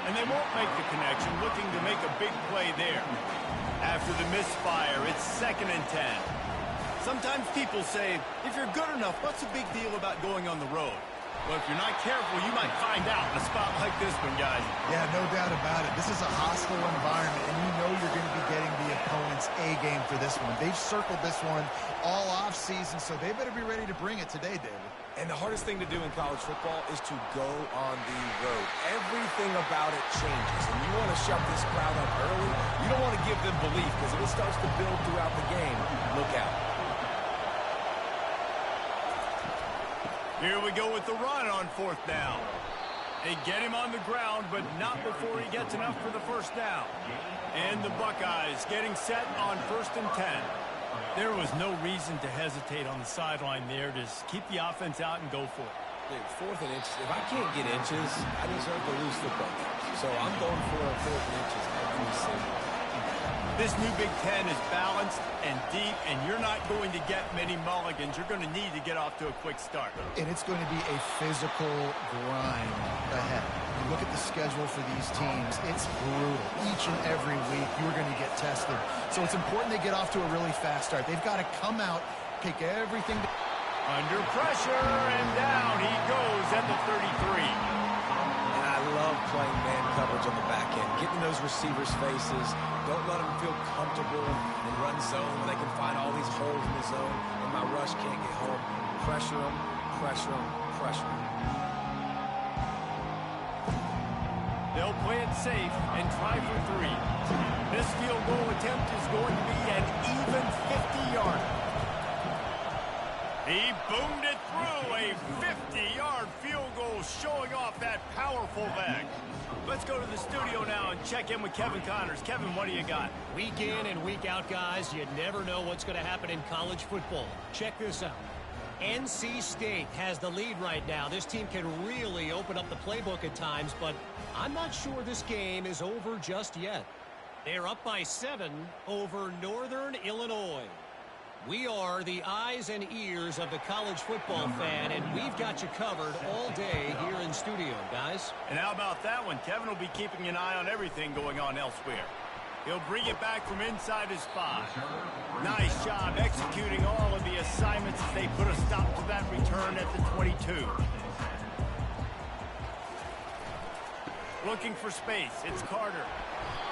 And they won't make the connection, looking to make a big play there. After the misfire, it's 2nd and 10. Sometimes people say, if you're good enough, what's the big deal about going on the road? Well, if you're not careful, you might find out in a spot like this one, guys. Yeah, no doubt about it. This is a hostile environment, and you know you're going to be getting the opponent's A-game for this one. They've circled this one all off-season, so they better be ready to bring it today, David. And the hardest thing to do in college football is to go on the road. Everything about it changes, and you want to shut this crowd up early. You don't want to give them belief, because if it starts to build throughout the game, look out. Here we go with the run on 4th down. They get him on the ground, but not before he gets enough for the first down. And the Buckeyes getting set on 1st and 10. There was no reason to hesitate on the sideline there. Just keep the offense out and go for it. Dude, 4th and inches. If I can't get inches, I deserve to lose football games. So I'm going for a 4th and inches every single. This new Big Ten is balanced and deep, and you're not going to get many mulligans. You're going to need to get off to a quick start. And it's going to be a physical grind ahead. You look at the schedule for these teams, it's brutal. Each and every week, you're going to get tested. So it's important they get off to a really fast start. They've got to come out, take everything. Under pressure, and down he goes at the 33. I love playing man coverage on the back end, getting those receivers' faces. Don't let them feel comfortable in run zone when they can find all these holes in the zone, and my rush can't get home. Pressure them, pressure them, pressure them. They'll play it safe and try for 3. This field goal attempt is going to be an even 50-yarder. He boomed it through, a 50-yard field goal showing off that powerful leg. Let's go to the studio now and check in with Kevin Connors. Kevin, what do you got? Week in and week out, guys, you never know what's going to happen in college football. Check this out. NC State has the lead right now. This team can really open up the playbook at times, but I'm not sure this game is over just yet. They're up by 7 over Northern Illinois. We are the eyes and ears of the college football fan, and we've got you covered all day here in studio, guys. And how about that one? Kevin will be keeping an eye on everything going on elsewhere. He'll bring it back from inside his 5. Nice job executing all of the assignments as they put a stop to that return at the 22. Looking for space. It's Carter.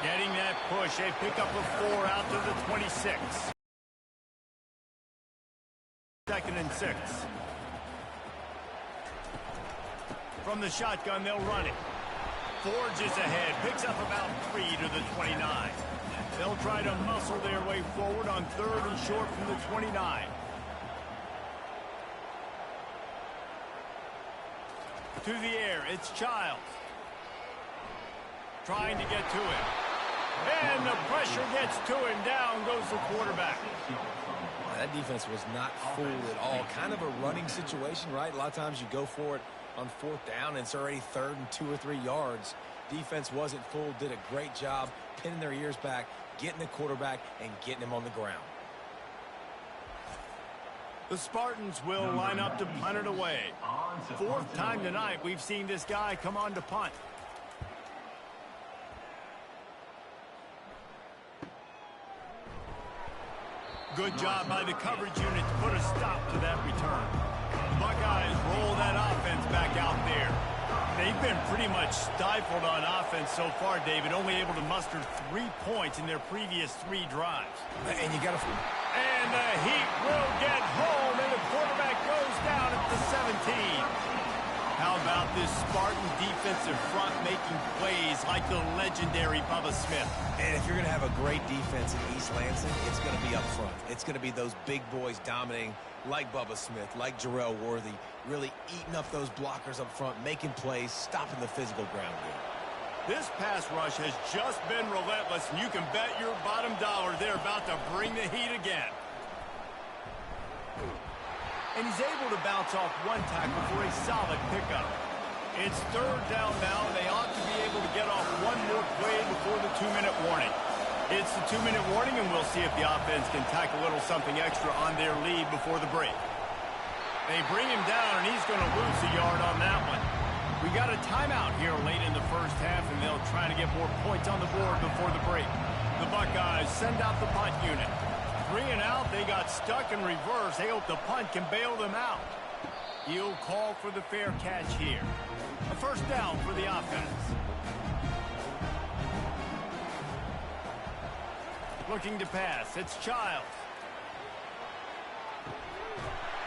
Getting that push. They pick up a 4 out to the 26. 2nd and 6. From the shotgun, they'll run it. Forges ahead, picks up about 3 to the 29. They'll try to muscle their way forward on 3rd and short from the 29. To the air, it's Childs. Trying to get to him. And the pressure gets to him. Down goes the quarterback. That defense was not fooled at all. Kind of a running situation, right? A lot of times you go for it on 4th down, and it's already 3rd and 2 or 3 yards. Defense wasn't fooled, did a great job pinning their ears back, getting the quarterback, and getting him on the ground. The Spartans will line up to punt it away. 4th time tonight we've seen this guy come on to punt. Good job by the coverage unit to put a stop to that return. Buckeyes roll that offense back out there. They've been pretty much stifled on offense so far, David, only able to muster 3 points in their previous 3 drives. And you got to... And the Heat will get home, and the quarterback goes down at the 17. How about this Spartan defensive front making plays like the legendary Bubba Smith? And if you're going to have a great defense in East Lansing, it's going to be up front. It's going to be those big boys dominating like Bubba Smith, like Jarrell Worthy, really eating up those blockers up front, making plays, stopping the physical ground game. This pass rush has just been relentless, and you can bet your bottom dollar they're about to bring the heat again. And he's able to bounce off 1 tackle for a solid pickup. It's 3rd down now, and they ought to be able to get off 1 more play before the 2-minute warning. It's the 2-minute warning, and we'll see if the offense can tack a little something extra on their lead before the break. They bring him down, and he's going to lose a yard on that one. We got a timeout here late in the 1st half, and they'll try to get more points on the board before the break. The Buckeyes send out the punt unit. 3 and out, they got stuck in reverse. They hope the punt can bail them out. He'll call for the fair catch here. A 1st down for the offense. Looking to pass, it's Childs.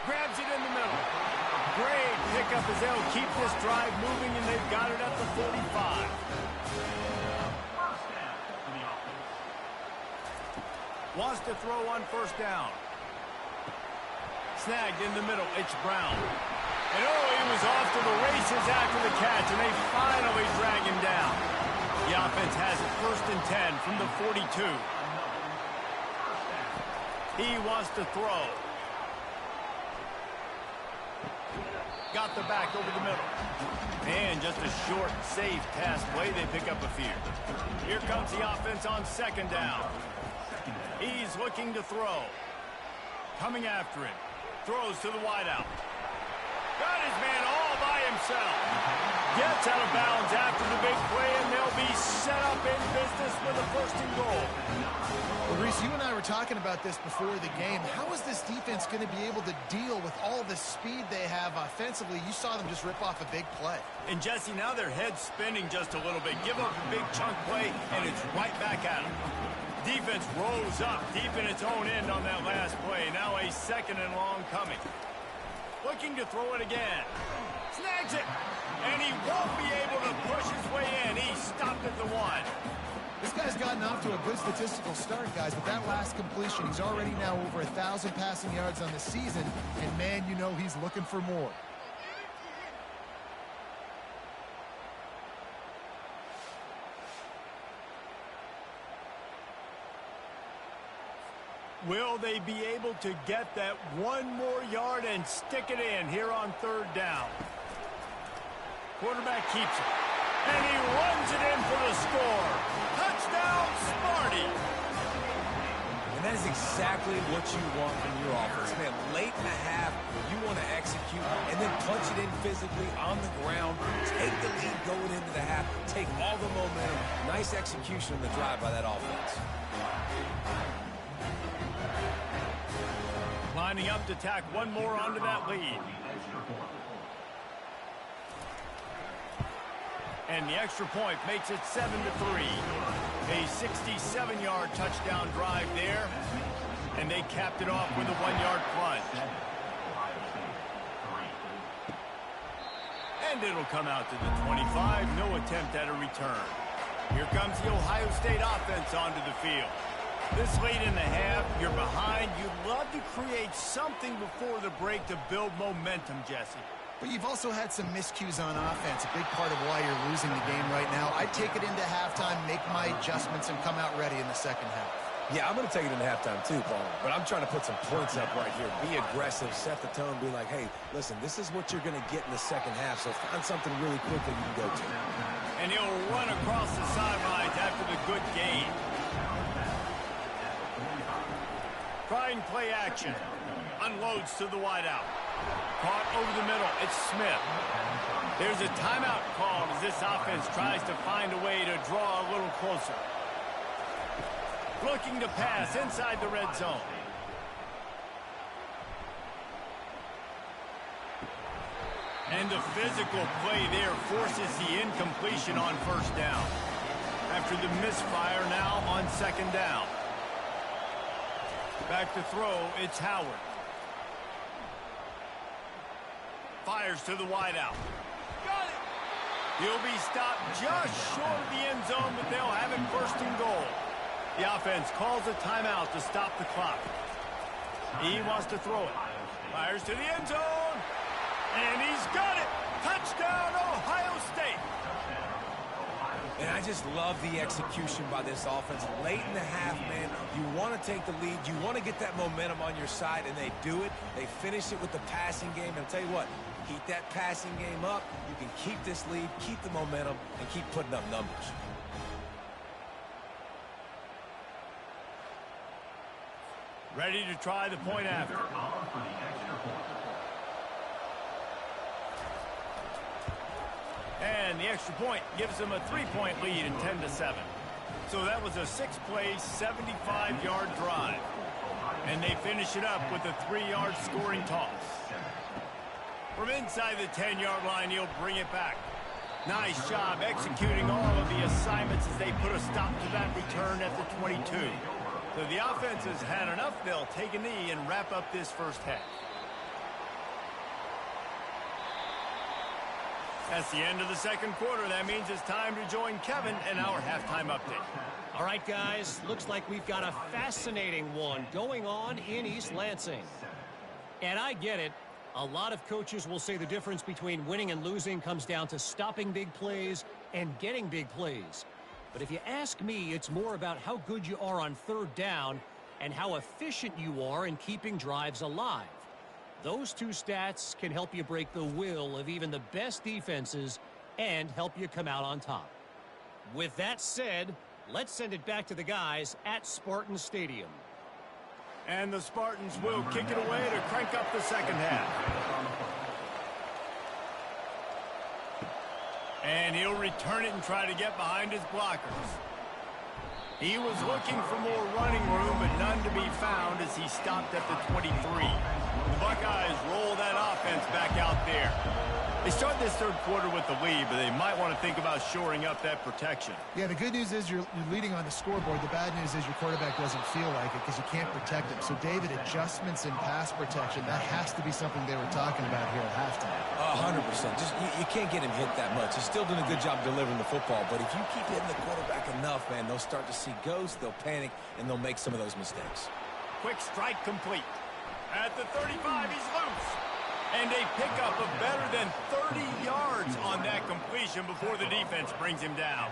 Grabs it in the middle. Great pickup as they'll keep this drive moving, and they've got it at the 45. Wants to throw on 1st down. Snagged in the middle. It's Brown. And he was off to the races after the catch, and they finally drag him down. The offense has it 1st and 10 from the 42. He wants to throw. Got the back over the middle. And just a short, safe pass play. They pick up a few. Here comes the offense on 2nd down. He's looking to throw. Coming after him. Throws to the wideout. Got his man all by himself. Gets out of bounds after the big play, and they'll be set up in business with a 1st and goal. Well, Reese, you and I were talking about this before the game. How is this defense going to be able to deal with all the speed they have offensively? You saw them just rip off a big play. And, Jesse, now their head's spinning just a little bit. Give up a big chunk play, and it's right back at them. Defense rose up deep in its own end on that last play. Now a 2nd and long coming. Looking to throw it again. Snags it. And he won't be able to push his way in. He stopped at the 1. This guy's gotten off to a good statistical start, guys, but that last completion, he's already now over 1,000 passing yards on the season, and, man, you know he's looking for more. Will they be able to get that one more yard and stick it in here on third down? Quarterback keeps it. And he runs it in for the score. Touchdown, Sparty. And that is exactly what you want from your offense. Man, late in the half, you want to execute and then punch it in physically on the ground. Take the lead going into the half. Take all the momentum. Nice execution on the drive by that offense. Lining up to tack one more onto that lead. And the extra point makes it 7-3. A 67-yard touchdown drive there. And they capped it off with a 1-yard plunge. And it'll come out to the 25. No attempt at a return. Here comes the Ohio State offense onto the field. This late in the half, you're behind. You'd love to create something before the break to build momentum, Jesse. But you've also had some miscues on offense, a big part of why you're losing the game right now. I'd take it into halftime, make my adjustments, and come out ready in the second half. Yeah, I'm going to take it into halftime too, Paul. But I'm trying to put some points up right here. Be aggressive, set the tone, be like, hey, listen, this is what you're going to get in the second half, so find something really quick that you can go to. And he'll run across the sidelines after the good gain. Trying play action. Unloads to the wideout. Caught over the middle. It's Smith. There's a timeout called as this offense tries to find a way to draw a little closer. Looking to pass inside the red zone. And the physical play there forces the incompletion on first down. After the misfire now on second down. Back to throw, it's Howard. Fires to the wideout. Got it! He'll be stopped just short of the end zone, but they'll have it first and goal. The offense calls a timeout to stop the clock. He wants to throw it. Fires to the end zone. And he's got it! Touchdown, Ohio State! And I just love the execution by this offense. Late in the half, man, you want to take the lead. You want to get that momentum on your side, and they do it. They finish it with the passing game. And I'll tell you what, keep that passing game up. You can keep this lead, keep the momentum, and keep putting up numbers. Ready to try the point after. And the extra point gives them a 3-point lead in 10-7. So that was a 6-play, 75-yard drive. And they finish it up with a 3-yard scoring toss. From inside the 10-yard line, he'll bring it back. Nice job executing all of the assignments as they put a stop to that return at the 22. So the offense has had enough. They'll take a knee and wrap up this first half. That's the end of the second quarter. That means it's time to join Kevin in our halftime update. All right, guys, looks like we've got a fascinating one going on in East Lansing. And I get it. A lot of coaches will say the difference between winning and losing comes down to stopping big plays and getting big plays. But if you ask me, it's more about how good you are on third down and how efficient you are in keeping drives alive. Those two stats can help you break the will of even the best defenses and help you come out on top. With that said, let's send it back to the guys at Spartan Stadium. And the Spartans will kick it away to crank up the second half. And he'll return it and try to get behind his blockers. He was looking for more running room, but none to be found as he stopped at the 23. The Buckeyes roll that offense back out there. They start this third quarter with the lead, but they might want to think about shoring up that protection. Yeah, the good news is you're leading on the scoreboard. The bad news is your quarterback doesn't feel like it because you can't protect him. So, David, adjustments in pass protection, that has to be something they were talking about here at halftime. 100%. Just you can't get him hit that much. He's still doing a good job delivering the football, but if you keep hitting the quarterback enough, man, they'll start to see ghosts, they'll panic, and they'll make some of those mistakes. Quick strike complete. At the 35, he's loose. And a pickup of better than 30 yards yards on that completion before the defense brings him down.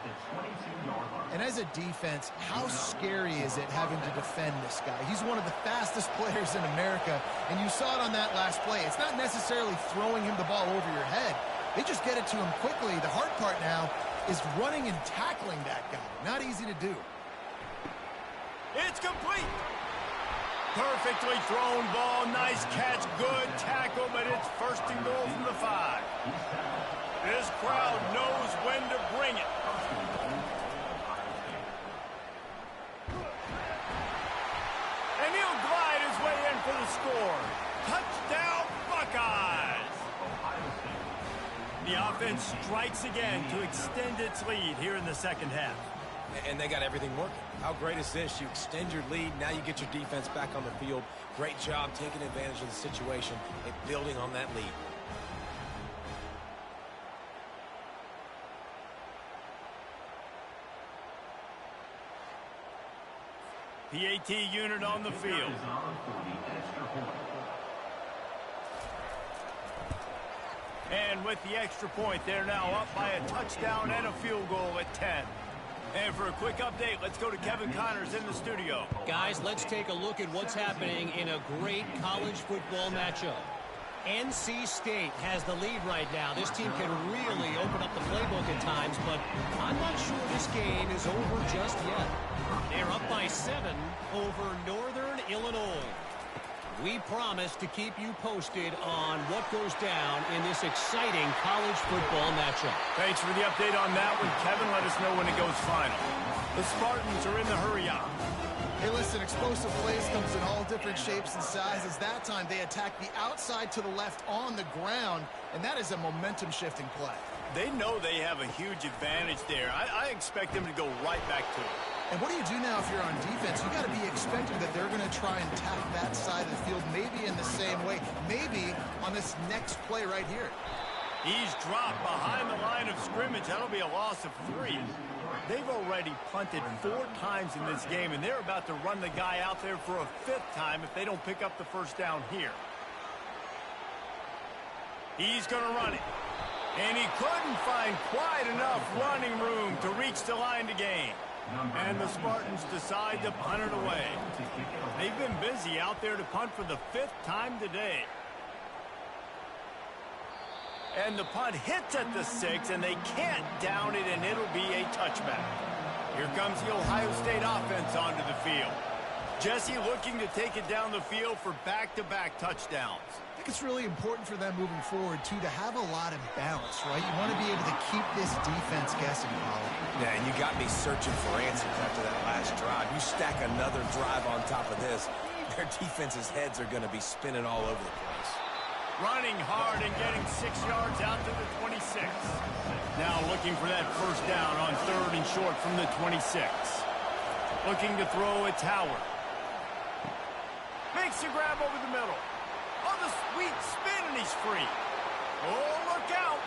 And as a defense, how scary is it having to defend this guy? He's one of the fastest players in America, and you saw it on that last play. It's not necessarily throwing him the ball over your head. They just get it to him quickly. The hard part now is running and tackling that guy. Not easy to do. It's complete. Perfectly thrown ball. Nice catch. Good tackle, but it's first and goal from the 5. This crowd knows when to bring it. And he'll glide his way in for the score. Touchdown, Buckeyes. The offense strikes again to extend its lead here in the second half. And they got everything working. How great is this? You extend your lead. Now you get your defense back on the field. Great job taking advantage of the situation and building on that lead. PAT unit on the field. And with the extra point, they're now up by a touchdown and a field goal at 10. And for a quick update, let's go to Kevin Connors in the studio. Guys, let's take a look at what's happening in a great college football matchup. NC State has the lead right now. This team can really open up the playbook at times, but I'm not sure this game is over just yet. They're up by 7 over Northern Illinois. We promise to keep you posted on what goes down in this exciting college football matchup. Thanks for the update on that one, Kevin. Let us know when it goes final. The Spartans are in the hurry-up. Hey, listen, explosive plays comes in all different shapes and sizes. That time, they attack the outside to the left on the ground, and that is a momentum-shifting play. They know they have a huge advantage there. I expect them to go right back to it. And what do you do now if you're on defense? You got to be expecting that they're going to try and attack that side of the field, maybe in the same way, maybe on this next play right here. He's dropped behind the line of scrimmage. That'll be a loss of 3. They've already punted 4 times in this game, and they're about to run the guy out there for a 5th time if they don't pick up the first down here. He's going to run it. And he couldn't find quite enough running room to reach the line to gain. And the Spartans decide to punt it away. They've been busy out there to punt for the 5th time today. And the punt hits at the 6, and they can't down it, and it'll be a touchback. Here comes the Ohio State offense onto the field. Jesse looking to take it down the field for back-to-back touchdowns. I think it's really important for them moving forward, too, to have a lot of balance, right? You want to be able to keep this defense guessing, Colin. Yeah, and you got me searching for answers after that last drive. You stack another drive on top of this, their defense's heads are going to be spinning all over the place. Running hard and getting 6 yards out to the 26. Now looking for that first down on 3rd and short from the 26. Looking to throw, it's Howard. Makes a grab over the middle. Oh, the sweet spin, and he's free. Oh, look out.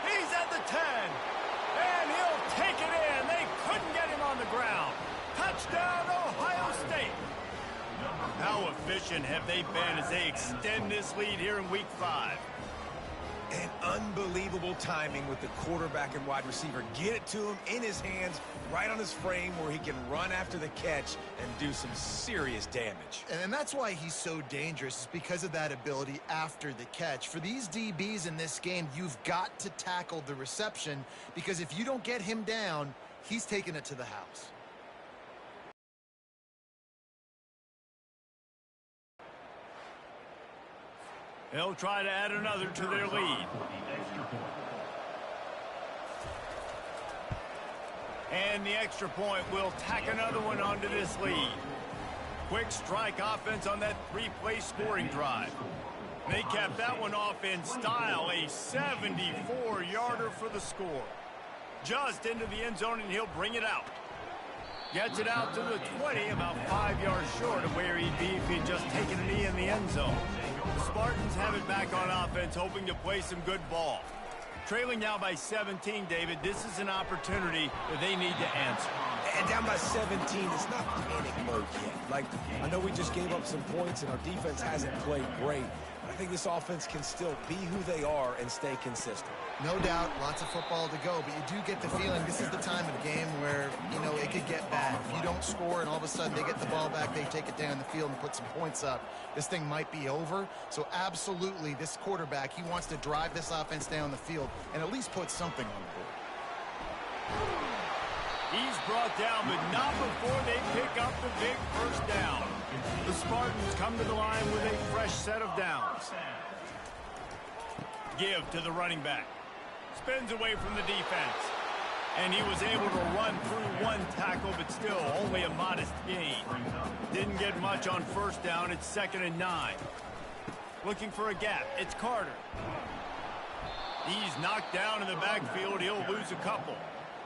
He's at the 10. And he'll take it in. They couldn't get him on the ground. Touchdown, Ohio State. How efficient have they been as they extend this lead here in Week 5? And unbelievable timing with the quarterback and wide receiver. Get it to him in his hands, right on his frame where he can run after the catch and do some serious damage. And that's why he's so dangerous, is because of that ability after the catch. For these DBs in this game, you've got to tackle the reception, because if you don't get him down, he's taking it to the house. They'll try to add another to their lead. And the extra point will tack another one onto this lead. Quick strike offense on that 3-play scoring drive. They capped that one off in style, a 74-yarder for the score. Just into the end zone, and he'll bring it out. Gets it out to the 20, about 5 yards short of where he'd be if he'd just taken a knee in the end zone. The Spartans have it back on offense, hoping to play some good ball. Trailing now by 17, David, this is an opportunity that they need to answer. And down by 17, it's not panic mode yet. Like, I know we just gave up some points and our defense hasn't played great, but I think this offense can still be who they are and stay consistent. No doubt, lots of football to go, but you do get the feeling this is the time of the game where, you know, it could get bad. If you don't score and all of a sudden they get the ball back, they take it down the field and put some points up, this thing might be over. So absolutely, this quarterback, he wants to drive this offense down the field and at least put something on the board. He's brought down, but not before they pick up the big first down. The Spartans come to the line with a fresh set of downs. Give to the running back. Spins away from the defense. And he was able to run through one tackle, but still only a modest gain. Didn't get much on first down. It's 2nd and 9. Looking for a gap. It's Carter. He's knocked down in the backfield. He'll lose a couple.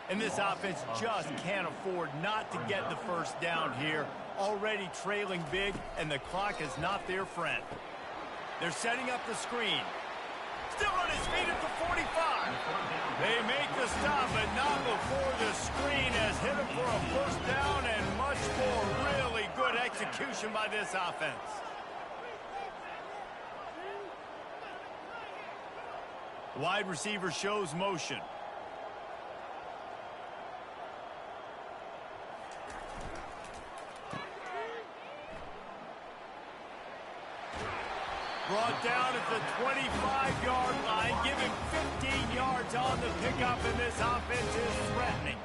And this offense just can't afford not to get the first down here. Already trailing big, and the clock is not their friend. They're setting up the screen. Still on his feet at the 45. They make the stop, but not before the screen has hit him for a first down and much more. Really good execution by this offense. Wide receiver shows motion. Brought down at the 25-yard line. Give him 15 yards on the pickup, and this offense is threatening.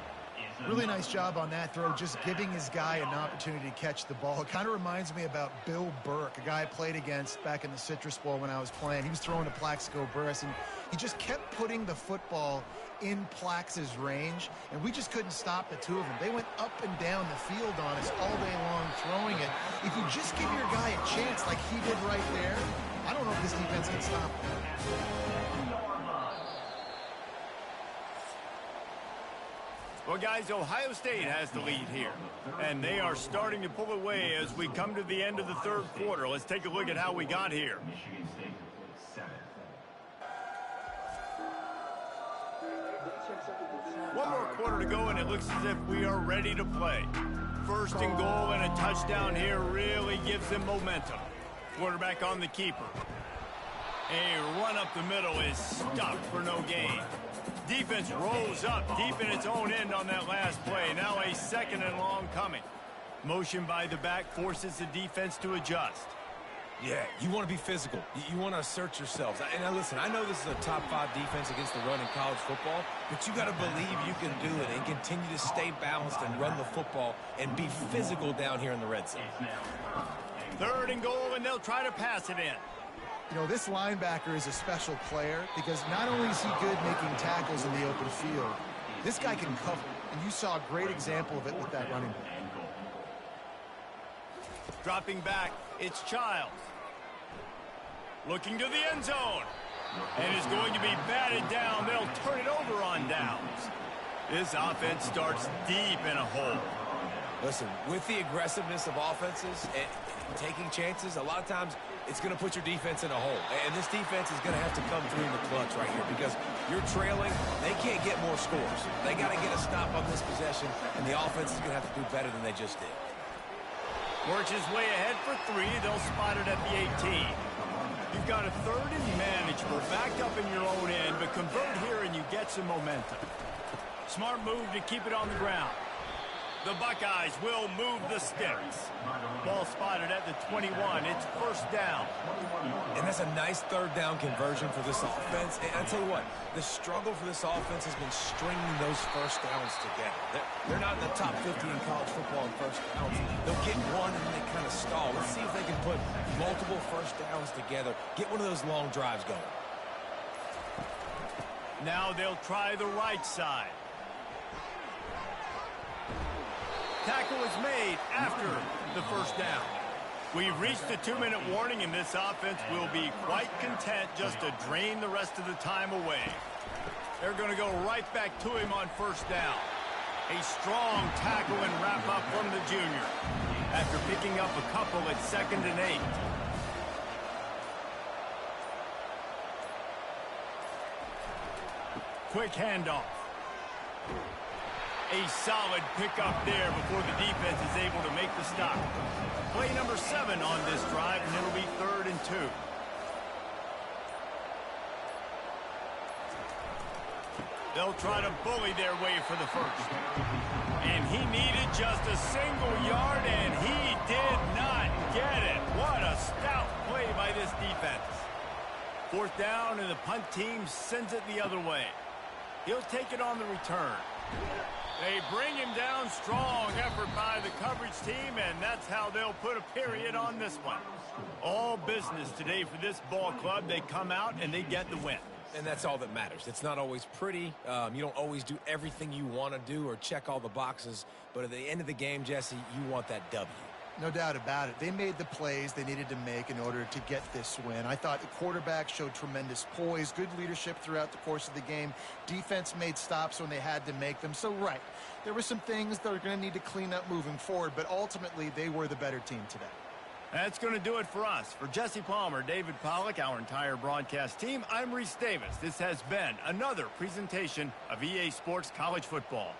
Really nice job on that throw, just giving his guy an opportunity to catch the ball. It kind of reminds me about Bill Burke, a guy I played against back in the Citrus Bowl when I was playing. He was throwing to Plaxico Burress, and he just kept putting the football in Plax's range, and we just couldn't stop the two of them. They went up and down the field on us all day long throwing it. If you just give your guy a chance like he did right there, I don't know if this defense can stop him. Well, guys, Ohio State has the lead here, and they are starting to pull away as we come to the end of the third quarter. Let's take a look at how we got here. Michigan State, 7. One more quarter to go, and it looks as if we are ready to play. First and goal and a touchdown here really gives them momentum. Quarterback on the keeper. A run up the middle is stopped for no gain. Defense rolls up deep in its own end on that last play. Now a 2nd and long coming. Motion by the back forces the defense to adjust. Yeah, you want to be physical. You want to assert yourselves. And now listen, I know this is a top 5 defense against the run in college football, but you got to believe you can do it and continue to stay balanced and run the football and be physical down here in the red zone. 3rd and goal, and they'll try to pass it in. You know, this linebacker is a special player because not only is he good making tackles in the open field, this guy can cover. And you saw a great example of it with that running back. Dropping back, it's Childs. Looking to the end zone. And is going to be batted down. They'll turn it over on downs. This offense starts deep in a hole. Listen, with the aggressiveness of offenses and taking chances, a lot of times it's going to put your defense in a hole. And this defense is going to have to come through in the clutch right here because you're trailing. They can't get more scores. They got to get a stop on this possession, and the offense is going to have to do better than they just did. Works his way ahead for 3. They'll spot it at the 18. You've got a 3rd and manageable backed up in your own end, but convert here and you get some momentum. Smart move to keep it on the ground. The Buckeyes will move the sticks. Ball spotted at the 21. It's first down. And that's a nice 3rd down conversion for this offense. And I tell you what, the struggle for this offense has been stringing those first downs together. They're not in the top 50 in college football in first downs. They'll get one and then they kind of stall. Let's see if they can put multiple first downs together. Get one of those long drives going. Now they'll try the right side. Tackle is made after the first down. We've reached the 2-minute warning, and this offense will be quite content just to drain the rest of the time away. They're going to go right back to him on first down. A strong tackle and wrap up from the junior. After picking up a couple at 2nd and 8. Quick handoff. A solid pickup there before the defense is able to make the stop. Play number 7 on this drive, and it'll be 3rd and 2. They'll try to bully their way for the first. And he needed just a single yard, and he did not get it. What a stout play by this defense. Fourth down, and the punt team sends it the other way. He'll take it on the return. They bring him down. Strong effort by the coverage team, and that's how they'll put a period on this one. All business today for this ball club. They come out and they get the win. And that's all that matters. It's not always pretty. You don't always do everything you want to do or check all the boxes. But at the end of the game, Jesse, you want that W. No doubt about it. They made the plays they needed to make in order to get this win. I thought the quarterback showed tremendous poise, good leadership throughout the course of the game. Defense made stops when they had to make them. So, right, there were some things that are going to need to clean up moving forward, but ultimately they were the better team today. That's going to do it for us. For Jesse Palmer, David Pollack, our entire broadcast team, I'm Reese Davis. This has been another presentation of EA Sports College Football.